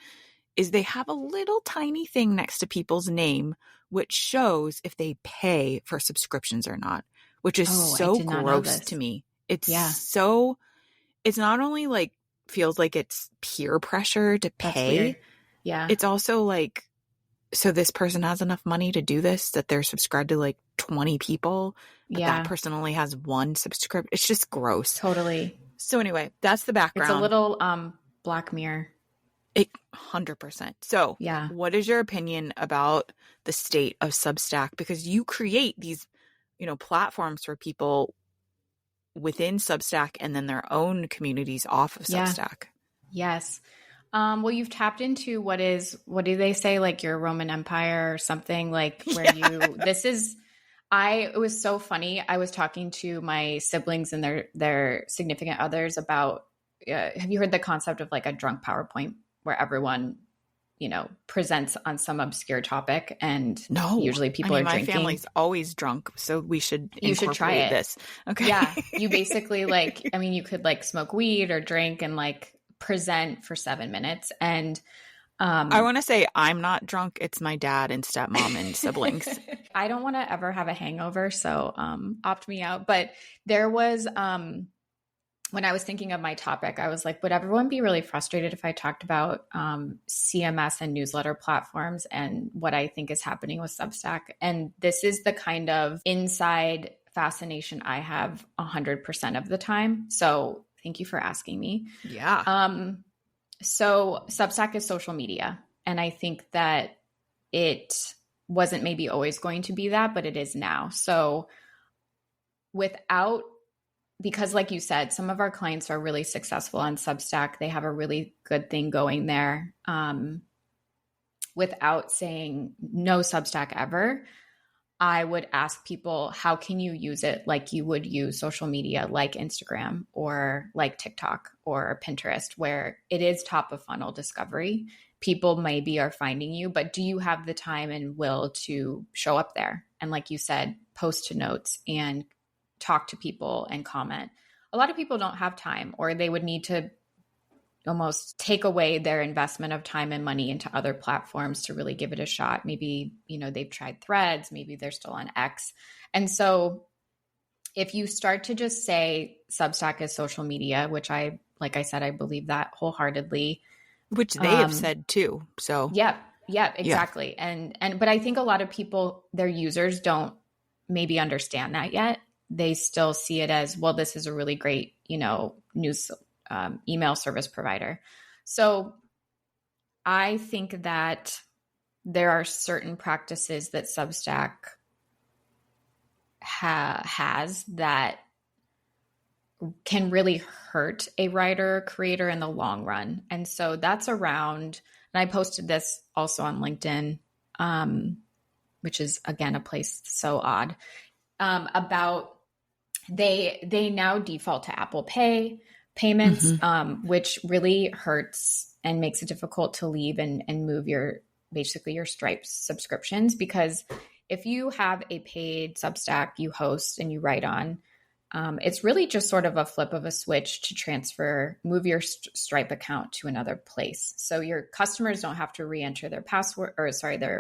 S1: is they have a little tiny thing next to people's name, which shows if they pay for subscriptions or not, which is so gross to me. It's it's not only like feels like it's peer pressure to pay.
S2: Yeah.
S1: It's also like, so this person has enough money to do this, that they're subscribed to like 20 people, but that person only has 1 subscription. It's just gross.
S2: Totally.
S1: So anyway, that's the background.
S2: It's a little Black Mirror.
S1: 100%. So what is your opinion about the state of Substack? Because you create these platforms for people within Substack and then their own communities off of Substack.
S2: Yes. Well, you've tapped into what do they say? Like your Roman Empire or something, like where it was so funny. I was talking to my siblings and their significant others about, have you heard the concept of like a drunk PowerPoint where everyone, presents on some obscure topic and usually people are drinking?
S1: My family's always drunk, so you should
S2: try it.
S1: This. Okay.
S2: Yeah. You basically you could like smoke weed or drink and like present for 7 minutes. And
S1: I want to say I'm not drunk. It's my dad and stepmom and siblings.
S2: I don't want to ever have a hangover, so opt me out. But there was when I was thinking of my topic, I was like, would everyone be really frustrated if I talked about CMS and newsletter platforms and what I think is happening with Substack? And this is the kind of inside fascination I have 100% of the time. So thank you for asking me.
S1: Yeah.
S2: So Substack is social media. And I think that it wasn't maybe always going to be that, but it is now. So because like you said, some of our clients are really successful on Substack. They have a really good thing going there. Without saying no Substack ever, I would ask people, how can you use it like you would use social media like Instagram or like TikTok or Pinterest, where it is top of funnel discovery. People maybe are finding you, but do you have the time and will to show up there? And like you said, post to notes and talk to people and comment. A lot of people don't have time, or they would need to almost take away their investment of time and money into other platforms to really give it a shot. Maybe, they've tried Threads, maybe they're still on X. And so if you start to just say Substack is social media, which like I said, I believe that wholeheartedly.
S1: Which they have said too. So
S2: yeah, exactly. Yeah. But I think a lot of people, their users don't maybe understand that yet. They still see it as, well, this is a really great, news email service provider. So I think that there are certain practices that Substack has that can really hurt a writer or creator in the long run. And so that's around, and I posted this also on LinkedIn, which is again, a place so odd, about they now default to Apple Pay payments, which really hurts and makes it difficult to leave and move your Stripe subscriptions. Because if you have a paid Substack you host and you write on, it's really just sort of a flip of a switch to move your Stripe account to another place. So your customers don't have to re-enter their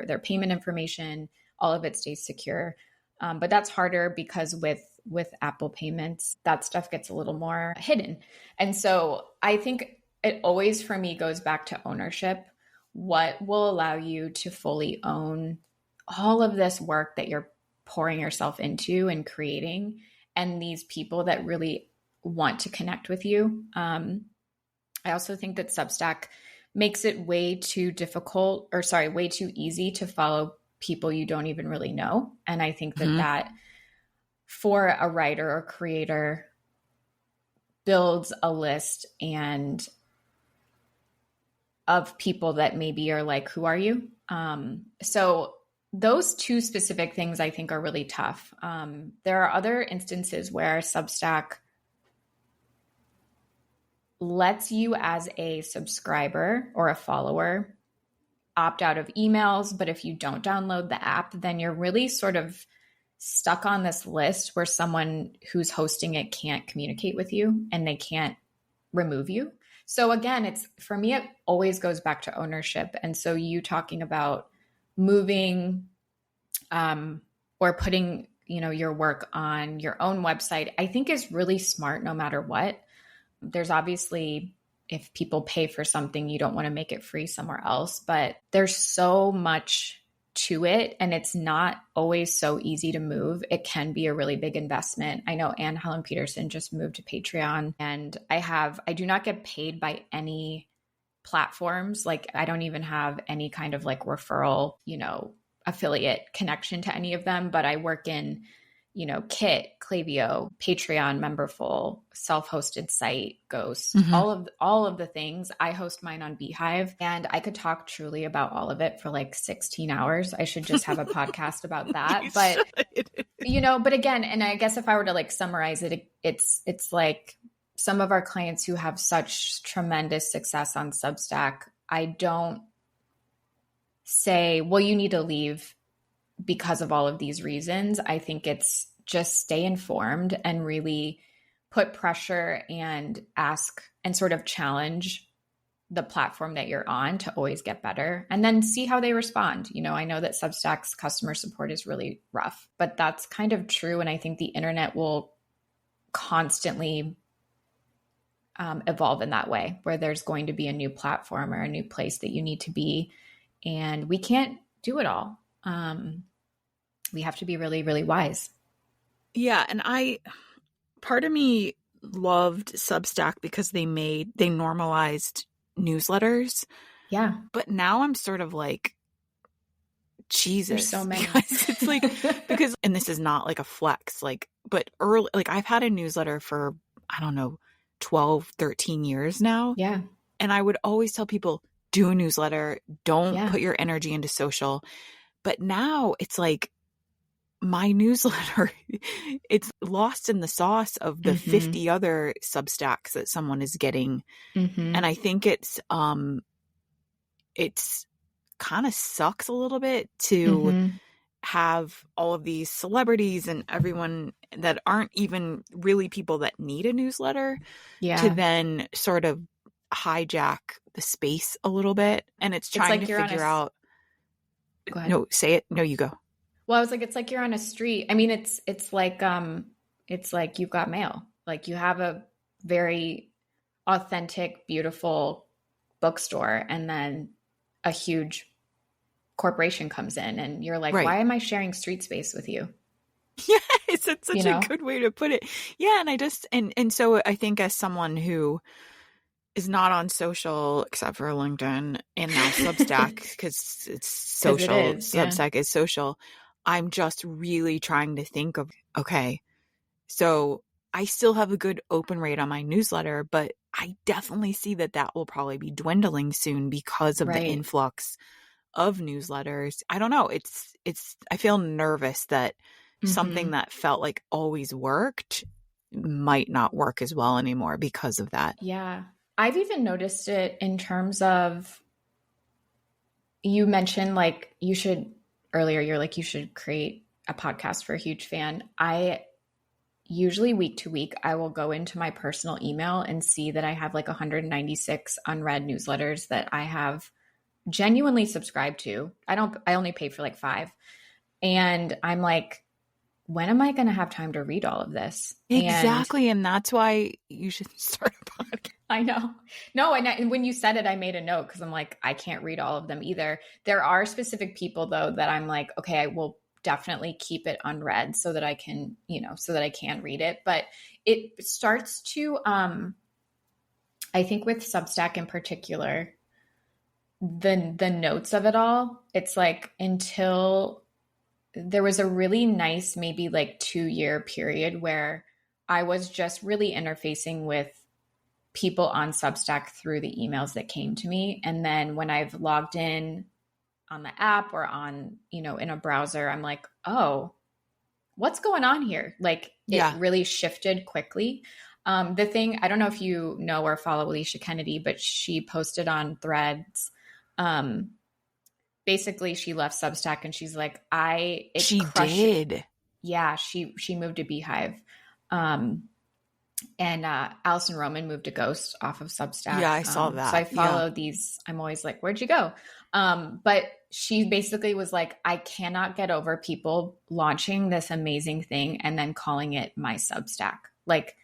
S2: their payment information. All of it stays secure. But that's harder because with Apple payments, that stuff gets a little more hidden. And so I think it always, for me, goes back to ownership. What will allow you to fully own all of this work that you're pouring yourself into and creating, and these people that really want to connect with you? I also think that Substack makes it way too easy to follow people you don't even really know. And I think that for a writer or creator builds a list of people that maybe are like, who are you? So those two specific things I think are really tough. There are other instances where Substack lets you, as a subscriber or a follower, opt out of emails. But if you don't download the app, then you're really sort of stuck on this list where someone who's hosting it can't communicate with you and they can't remove you. So again, for me, it always goes back to ownership. And so you talking about moving or putting, your work on your own website, I think is really smart no matter what. There's obviously, if people pay for something, you don't want to make it free somewhere else, but there's so much to it, and it's not always so easy to move. It can be a really big investment. I know Anne Helen Peterson just moved to Patreon, and I do not get paid by any platforms. Like, I don't even have any kind of like referral, affiliate connection to any of them, but I work in Kit, Klaviyo, Patreon, Memberful, self-hosted site, Ghost, all of the things. I host mine on Beehive, and I could talk truly about all of it for like 16 hours. I should just have a podcast about that. But, but again, and I guess if I were to like summarize it, it's like some of our clients who have such tremendous success on Substack, I don't say, well, you need to leave because of all of these reasons. I think it's just stay informed and really put pressure and ask and sort of challenge the platform that you're on to always get better, and then see how they respond. I know that Substack's customer support is really rough, but that's kind of true. And I think the internet will constantly evolve in that way, where there's going to be a new platform or a new place that you need to be. And we can't do it all. We have to be really, really wise.
S1: Yeah. And part of me loved Substack because they normalized newsletters.
S2: Yeah.
S1: But now I'm sort of like, Jesus.
S2: There's so many.
S1: It's like, and this is not like a flex, but early, I've had a newsletter for, I don't know, 12, 13 years now.
S2: Yeah.
S1: And I would always tell people, do a newsletter, don't put your energy into social. But now it's like my newsletter, it's lost in the sauce of the 50 other Substacks that someone is getting. And I think it's kind of sucks a little bit to have all of these celebrities and everyone that aren't even really people that need a newsletter to then sort of hijack the space a little bit. And it's trying to figure out.
S2: Go ahead.
S1: No, say it. No, you go.
S2: Well, I was like, it's like you're on a street. I mean, it's like you've got mail. Like you have a very authentic, beautiful bookstore, and then a huge corporation comes in, and you're like, why am I sharing street space with you?
S1: Yes, it's such a good way to put it. Yeah, and I just and so I think as someone who is not on social except for LinkedIn and now Substack because it's social. Substack is social. I'm just really trying to think of, okay, so I still have a good open rate on my newsletter, but I definitely see that will probably be dwindling soon because of the influx of newsletters. I don't know. I feel nervous that something that felt like always worked might not work as well anymore because of that.
S2: Yeah. I've even noticed it in terms of, you mentioned like you should create a podcast for a huge fan. I usually week to week, I will go into my personal email and see that I have like 196 unread newsletters that I have genuinely subscribed to. I only pay for like 5. And I'm like, when am I going to have time to read all of this?
S1: Exactly. And that's why you should start a podcast.
S2: I know. No, and when you said it, I made a note because I'm like, I can't read all of them either. There are specific people though that I'm like, okay, I will definitely keep it unread so that I can, so that I can read it. But it starts to, I think with Substack in particular, the notes of it all, it's like until there was a really nice, maybe like 2-year period where I was just really interfacing with people on Substack through the emails that came to me. And then when I've logged in on the app or on, in a browser, I'm like, oh, what's going on here? Like it really shifted quickly. The thing, I don't know if you know or follow Alicia Kennedy, but she posted on Threads. Basically she left Substack and she's like, she did. Yeah. She moved to Beehive. And Allison Roman moved to Ghost off of Substack.
S1: Yeah, I saw that.
S2: So I follow these. I'm always like, where'd you go? But she basically was like, I cannot get over people launching this amazing thing and then calling it my Substack. Like,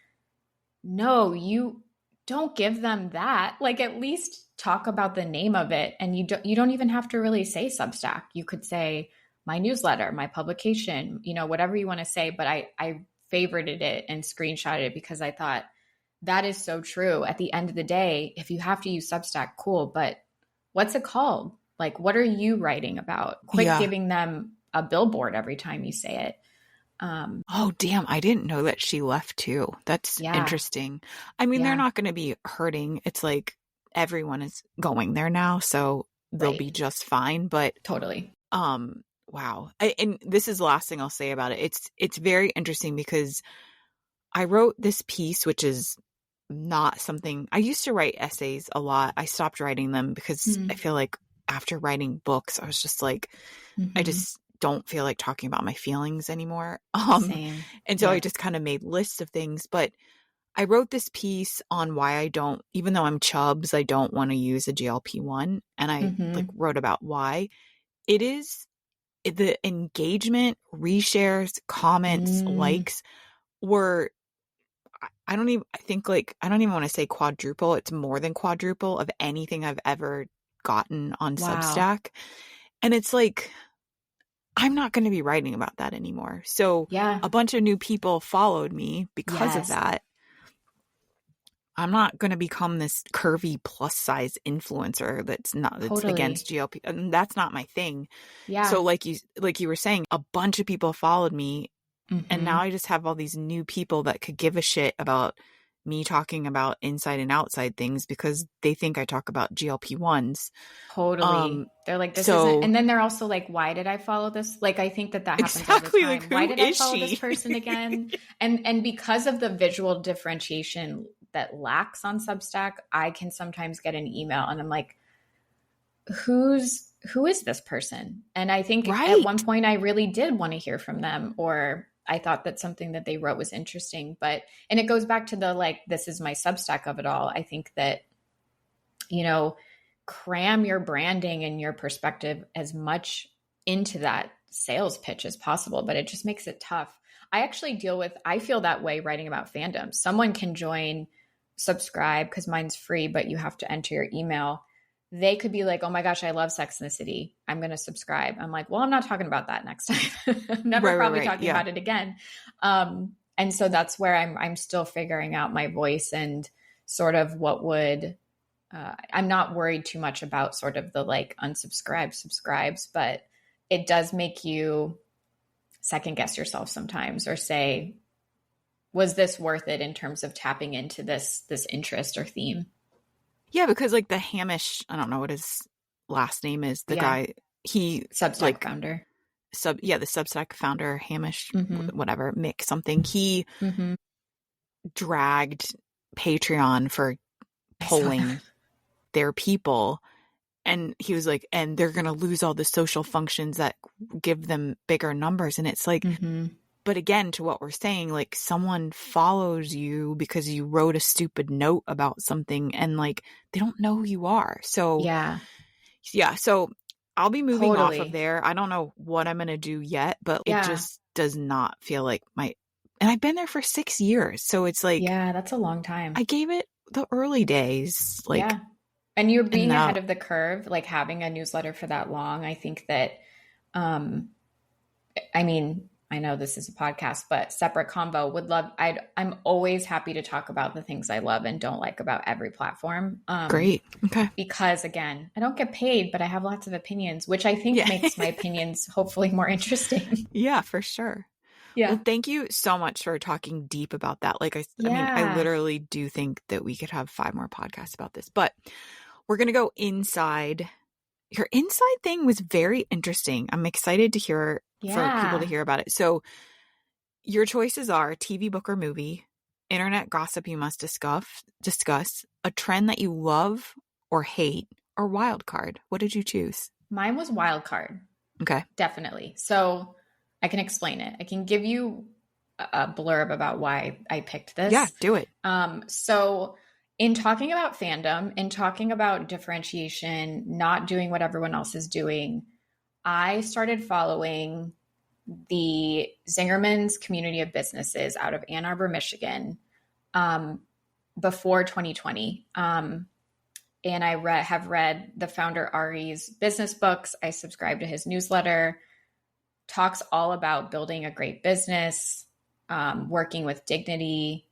S2: no, you don't give them that. Like, at least talk about the name of it. And you don't even have to really say Substack. You could say my newsletter, my publication, whatever you want to say. But I favorited it and screenshotted it because I thought that is so true. At the end of the day, if you have to use Substack, cool. But what's it called? Like, what are you writing about? Quit giving them a billboard every time you say it.
S1: Oh, damn. I didn't know that she left too. That's
S2: Yeah.
S1: interesting. I mean, they're
S2: Yeah.
S1: not going to be hurting. It's like everyone is going there now, so they'll be
S2: Right.
S1: just fine. But
S2: Totally.
S1: wow. And this is the last thing I'll say about it. It's very interesting because I wrote this piece, which is not something I used to write essays a lot. I stopped writing them because I feel like after writing books, I was just like, I just don't feel like talking about my feelings anymore.
S2: Same.
S1: And so I just kind of made lists of things, but I wrote this piece on why I don't, even though I'm chubs, I don't want to use a GLP-1. And I like wrote about why it is the engagement, reshares, comments, likes were, I don't even, I think like, I don't even want to say quadruple. It's more than quadruple of anything I've ever gotten on Substack. And it's like, I'm not going to be writing about that anymore. So
S2: Yeah.
S1: a bunch of new people followed me because of that. I'm not going to become this curvy plus size influencer that's against GLP. And that's not my thing.
S2: Yeah.
S1: So like you were saying, a bunch of people followed me and now I just have all these new people that could give a shit about me talking about inside and outside things because they think I talk about GLP-1s.
S2: Totally. They're like, this isn't, and then they're also like, why did I follow this? Like, I think that happens
S1: exactly,
S2: all the time.
S1: like,
S2: why did I follow
S1: she?
S2: This person again? And because of the visual differentiation that lacks on Substack, I can sometimes get an email and I'm like, who is this person? And I think at one point I really did want to hear from them, or I thought that something that they wrote was interesting. But, and it goes back to the, like, this is my Substack of it all. I think that, you know, cram your branding and your perspective as much into that sales pitch as possible, but it just makes it tough. I feel that way writing about fandom. Someone can join, subscribe, because mine's free, but you have to enter your email. They could be like, oh my gosh, I love Sex and the City. I'm going to subscribe. I'm like, well, I'm not talking about that next time. I'm never probably talking about it again. And so that's where I'm still figuring out my voice and sort of what would, I'm not worried too much about sort of the like unsubscribe, subscribes, but it does make you second guess yourself sometimes or say, was this worth it in terms of tapping into this interest or theme?
S1: Yeah, because like the Hamish, I don't know what his last name is. The guy, he
S2: Substack founder.
S1: The Substack founder, Hamish, whatever, Mick something. He dragged Patreon for polling their people. And he was like, and they're going to lose all the social functions that give them bigger numbers. And it's like, but again, to what we're saying, like someone follows you because you wrote a stupid note about something and like, they don't know who you are. So yeah. So I'll be moving off of there. I don't know what I'm going to do yet, but it just does not feel like and I've been there for 6 years. So it's like,
S2: yeah, that's a long time.
S1: I gave it the early days. Like,
S2: and you're being ahead of the curve, like having a newsletter for that long. I think that, I mean, I know this is a podcast, but separate convo I'm always happy to talk about the things I love and don't like about every platform.
S1: Great. Okay.
S2: Because again, I don't get paid, but I have lots of opinions, which I think makes my opinions hopefully more interesting.
S1: Yeah, for sure. Yeah. Well, thank you so much for talking deep about that. Like I mean, I literally do think that we could have 5 more podcasts about this, but we're going to go inside. Your inside thing was very interesting. I'm excited to hear for people to hear about it. So your choices are TV, book, or movie, internet gossip you must discuss, a trend that you love or hate, or wild card. What did you choose?
S2: Mine was wild card.
S1: Okay.
S2: Definitely. So I can explain it. I can give you a blurb about why I picked this.
S1: Yeah, do it.
S2: So in talking about fandom, in talking about differentiation, not doing what everyone else is doing, I started following the Zingerman's community of businesses out of Ann Arbor, Michigan, before 2020. And I have read the founder Ari's business books. I subscribe to his newsletter, talks all about building a great business, working with dignity,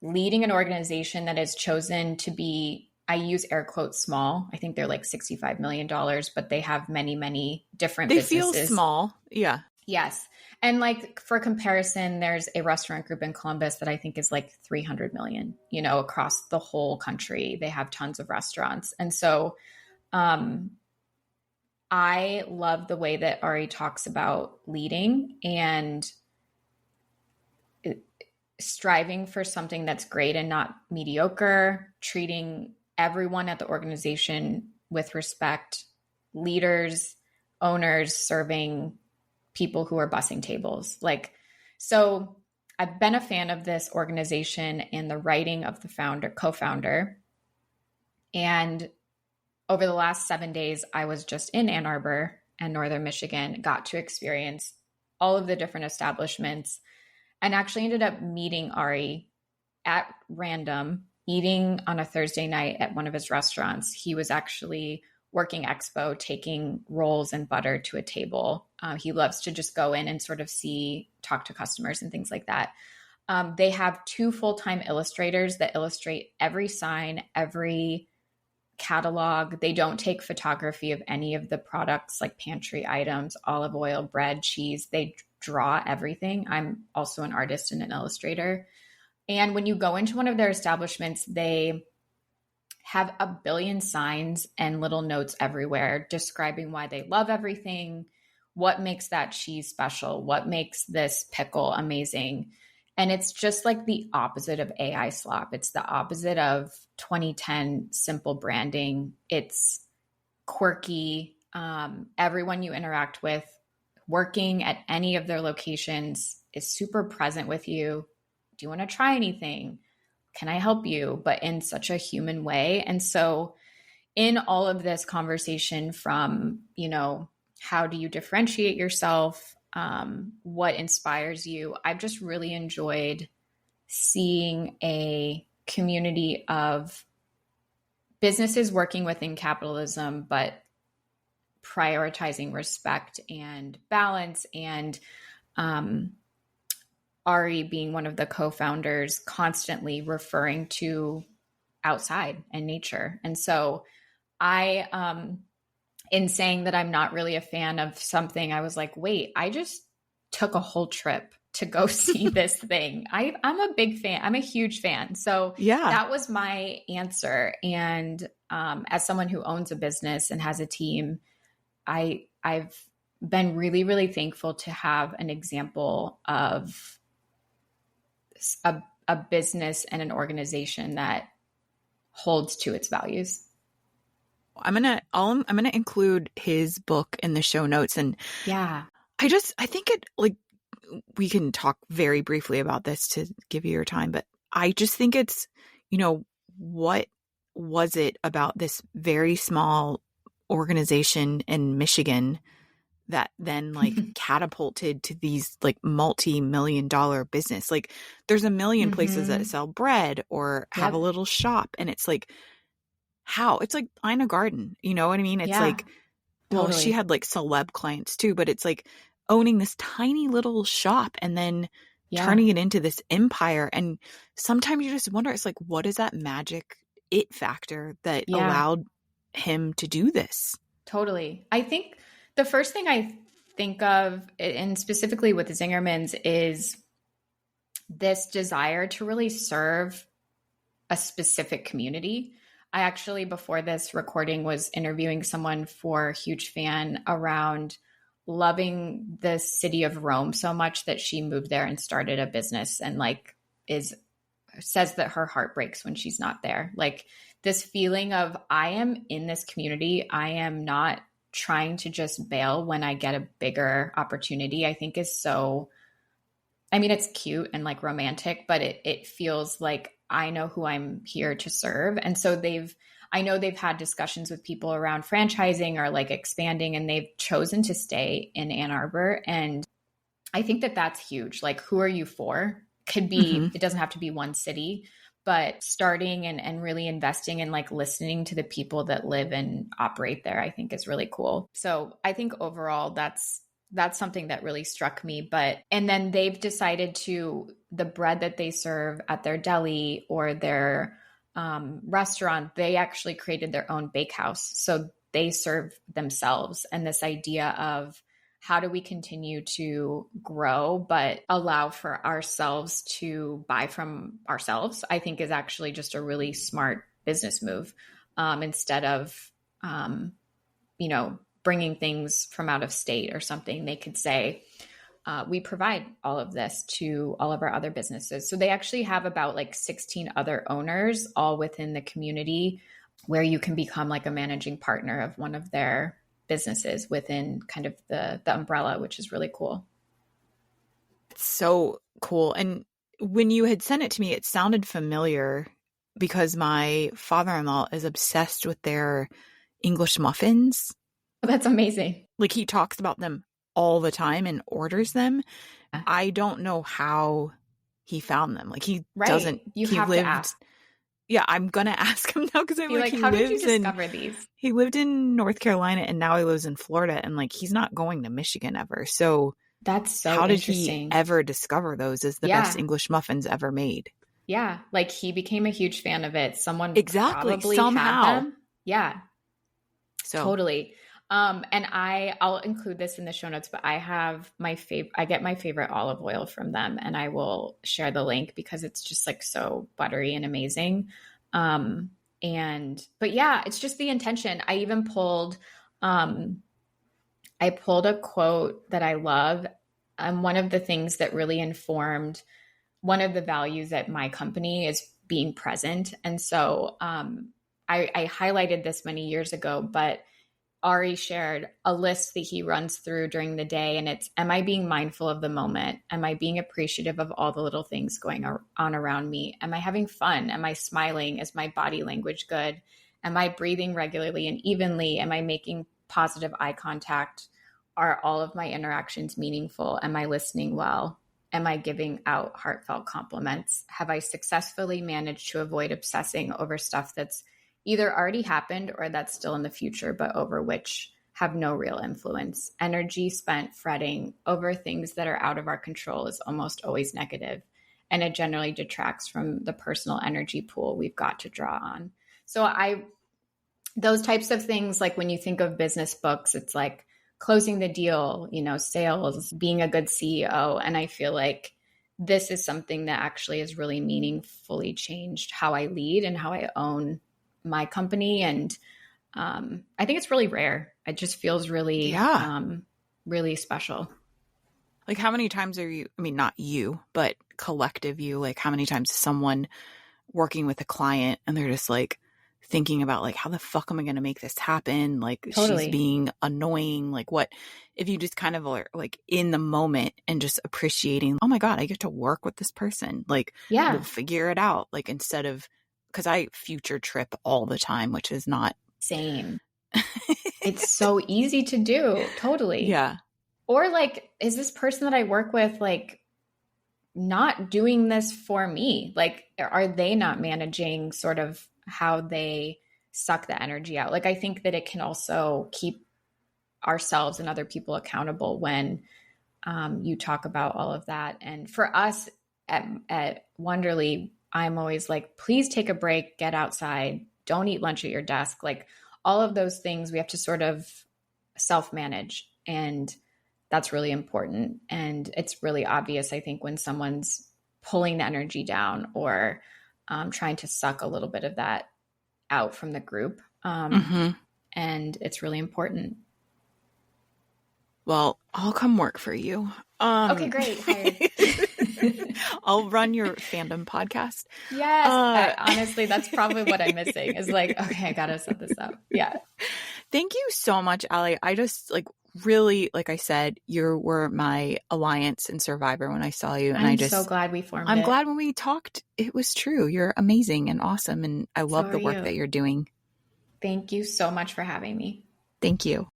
S2: leading an organization that is chosen to be, I use air quotes, small. I think they're like $65 million, but they have many, many different businesses.
S1: They feel small. Yeah.
S2: Yes. And like for comparison, there's a restaurant group in Columbus that I think is like 300 million, across the whole country. They have tons of restaurants. And so um, I love the way that Ari talks about leading and striving for something that's great and not mediocre, treating everyone at the organization with respect, leaders, owners, serving people who are bussing tables. So I've been a fan of this organization and the writing of the co-founder. And over the last 7 days, I was just in Ann Arbor and Northern Michigan, got to experience all of the different establishments, and actually ended up meeting Ari at random, eating on a Thursday night at one of his restaurants. He was actually working expo, taking rolls and butter to a table. He loves to just go in and sort of talk to customers and things like that. They have 2 full-time illustrators that illustrate every sign, every catalog. They don't take photography of any of the products like pantry items, olive oil, bread, cheese. They draw everything. I'm also an artist and an illustrator. And when you go into one of their establishments, they have a billion signs and little notes everywhere describing why they love everything, what makes that cheese special, what makes this pickle amazing. And it's just like the opposite of AI slop. It's the opposite of 2010 simple branding. It's quirky. Everyone you interact with working at any of their locations is super present with you. Do you want to try anything? Can I help you? But in such a human way. And so in all of this conversation from, how do you differentiate yourself? What inspires you? I've just really enjoyed seeing a community of businesses working within capitalism, but prioritizing respect and balance, and Ari being one of the co-founders constantly referring to outside and nature. And so in saying that I'm not really a fan of something, I was like, wait, I just took a whole trip to go see this thing. I'm a big fan. I'm a huge fan. So
S1: Yeah.
S2: that was my answer. And as someone who owns a business and has a team, I've been really, really thankful to have an example of a business and an organization that holds to its values.
S1: I'm gonna include his book in the show notes, and
S2: yeah,
S1: I think it, like, we can talk very briefly about this to give you your time, but I just think it's, what was it about this very small organization in Michigan that then like catapulted to these like multi-million-dollar business? Like there's a million places that sell bread or have a little shop, and it's like, how? It's like Ina Garden, you know what I mean? It's like, well,
S2: totally.
S1: she had like celeb clients too, but it's like owning this tiny little shop and then turning it into this empire. And sometimes you just wonder, it's like, what is that magic it factor that allowed him to do this?
S2: Totally. I think the first thing I think of, and specifically with the Zingermans, is this desire to really serve a specific community. I actually, before this recording, was interviewing someone for Huge Fan around loving the city of Rome so much that she moved there and started a business, and says that her heart breaks when she's not there. Like this feeling of, I am in this community. I am not trying to just bail when I get a bigger opportunity, I think is so, it's cute and like romantic, but it feels like I know who I'm here to serve. And so I know they've had discussions with people around franchising or like expanding, and they've chosen to stay in Ann Arbor. And I think that that's huge. Like, who are you for? Could be, it doesn't have to be one city, but starting and really investing in like listening to the people that live and operate there, I think is really cool. So I think overall that's something that really struck me. And then they've decided the bread that they serve at their deli or their restaurant, they actually created their own bakehouse. So they serve themselves. And this idea of how do we continue to grow, but allow for ourselves to buy from ourselves, I think is actually just a really smart business move. Instead of, bringing things from out of state or something, they could say, we provide all of this to all of our other businesses. So they actually have about like 16 other owners all within the community where you can become like a managing partner of one of their businesses within kind of the umbrella, which is really cool.
S1: It's so cool. And when you had sent it to me, it sounded familiar because my father-in-law is obsessed with their English muffins.
S2: Oh, that's amazing.
S1: Like he talks about them all the time and orders them. I don't know how he found them. Like he doesn't.
S2: You
S1: he
S2: have
S1: lived,
S2: to ask.
S1: Yeah, I'm gonna ask him now because I'm like,
S2: how did you discover these?
S1: He lived in North Carolina and now he lives in Florida, and like he's not going to Michigan ever. So
S2: that's so
S1: how did
S2: interesting.
S1: he ever discover those as the best English muffins ever made?
S2: Yeah, like he became a huge fan of it. Someone
S1: probably somehow
S2: had them. Yeah,
S1: so
S2: totally. And I'll include this in the show notes, but I have I get my favorite olive oil from them, and I will share the link because it's just like so buttery and amazing. But yeah, it's just the intention. I even pulled a quote that I love. One of the things that really informed one of the values at my company is being present. And so, I highlighted this many years ago, but Ari shared a list that he runs through during the day. And it's, am I being mindful of the moment? Am I being appreciative of all the little things going on around me? Am I having fun? Am I smiling? Is my body language good? Am I breathing regularly and evenly? Am I making positive eye contact? Are all of my interactions meaningful? Am I listening well? Am I giving out heartfelt compliments? Have I successfully managed to avoid obsessing over stuff that's either already happened or that's still in the future, but over which have no real influence? Energy spent fretting over things that are out of our control is almost always negative, and it generally detracts from the personal energy pool we've got to draw on. So those types of things, like when you think of business books, it's like closing the deal, sales, being a good CEO. And I feel like this is something that actually has really meaningfully changed how I lead and how I own my company. And I think it's really rare. It just feels really, really special.
S1: Like how many times are you, I mean, not you, but collective you, like how many times is someone working with a client and they're just like thinking about like, how the fuck am I going to make this happen? Like
S2: Totally.
S1: She's being annoying. Like what, if you just kind of are like in the moment and just appreciating, oh my God, I get to work with this person. Like we'll figure it out. Like instead of, because I future trip all the time, which is not
S2: same. It's so easy to do. Totally.
S1: Yeah.
S2: Or like, is this person that I work with like not doing this for me? Like, are they not managing sort of how they suck the energy out? Like, I think that it can also keep ourselves and other people accountable when you talk about all of that. And for us at Wonderly, I'm always like, please take a break, get outside, don't eat lunch at your desk. Like all of those things we have to sort of self-manage. And that's really important. And it's really obvious, I think, when someone's pulling the energy down or trying to suck a little bit of that out from the group. And it's really important.
S1: Well, I'll come work for you.
S2: Okay, great. Hired.
S1: I'll run your fandom podcast.
S2: Yes. Honestly, that's probably what I'm missing is like, okay, I got to set this up. Yeah.
S1: Thank you so much, Allie. I just like really, like I said, you were my alliance in Survivor when I saw you. And
S2: I'm so glad we formed
S1: I'm glad when we talked, it was true. You're amazing and awesome. And I love the work that you're doing.
S2: Thank you so much for having me.
S1: Thank you.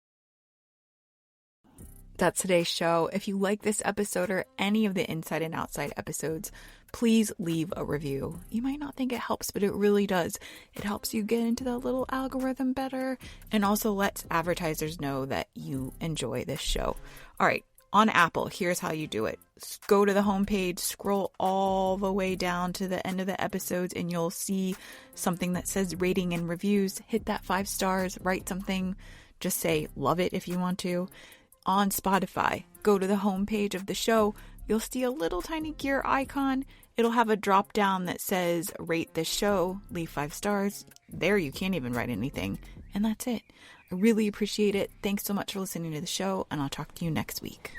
S1: That's today's show. If you like this episode or any of the Inside and Outside episodes, please leave a review. You might not think it helps, but it really does. It helps you get into the little algorithm better and also lets advertisers know that you enjoy this show. All right, on Apple, here's how you do it. Go to the homepage, scroll all the way down to the end of the episodes, and you'll see something that says rating and reviews. Hit that 5 stars, write something. Just say love it if you want to. on Spotify. Go to the homepage of the show. You'll see a little tiny gear icon. It'll have a drop down that says rate this show, leave 5 stars. There you can't even write anything. And that's it. I really appreciate it. Thanks so much for listening to the show, and I'll talk to you next week.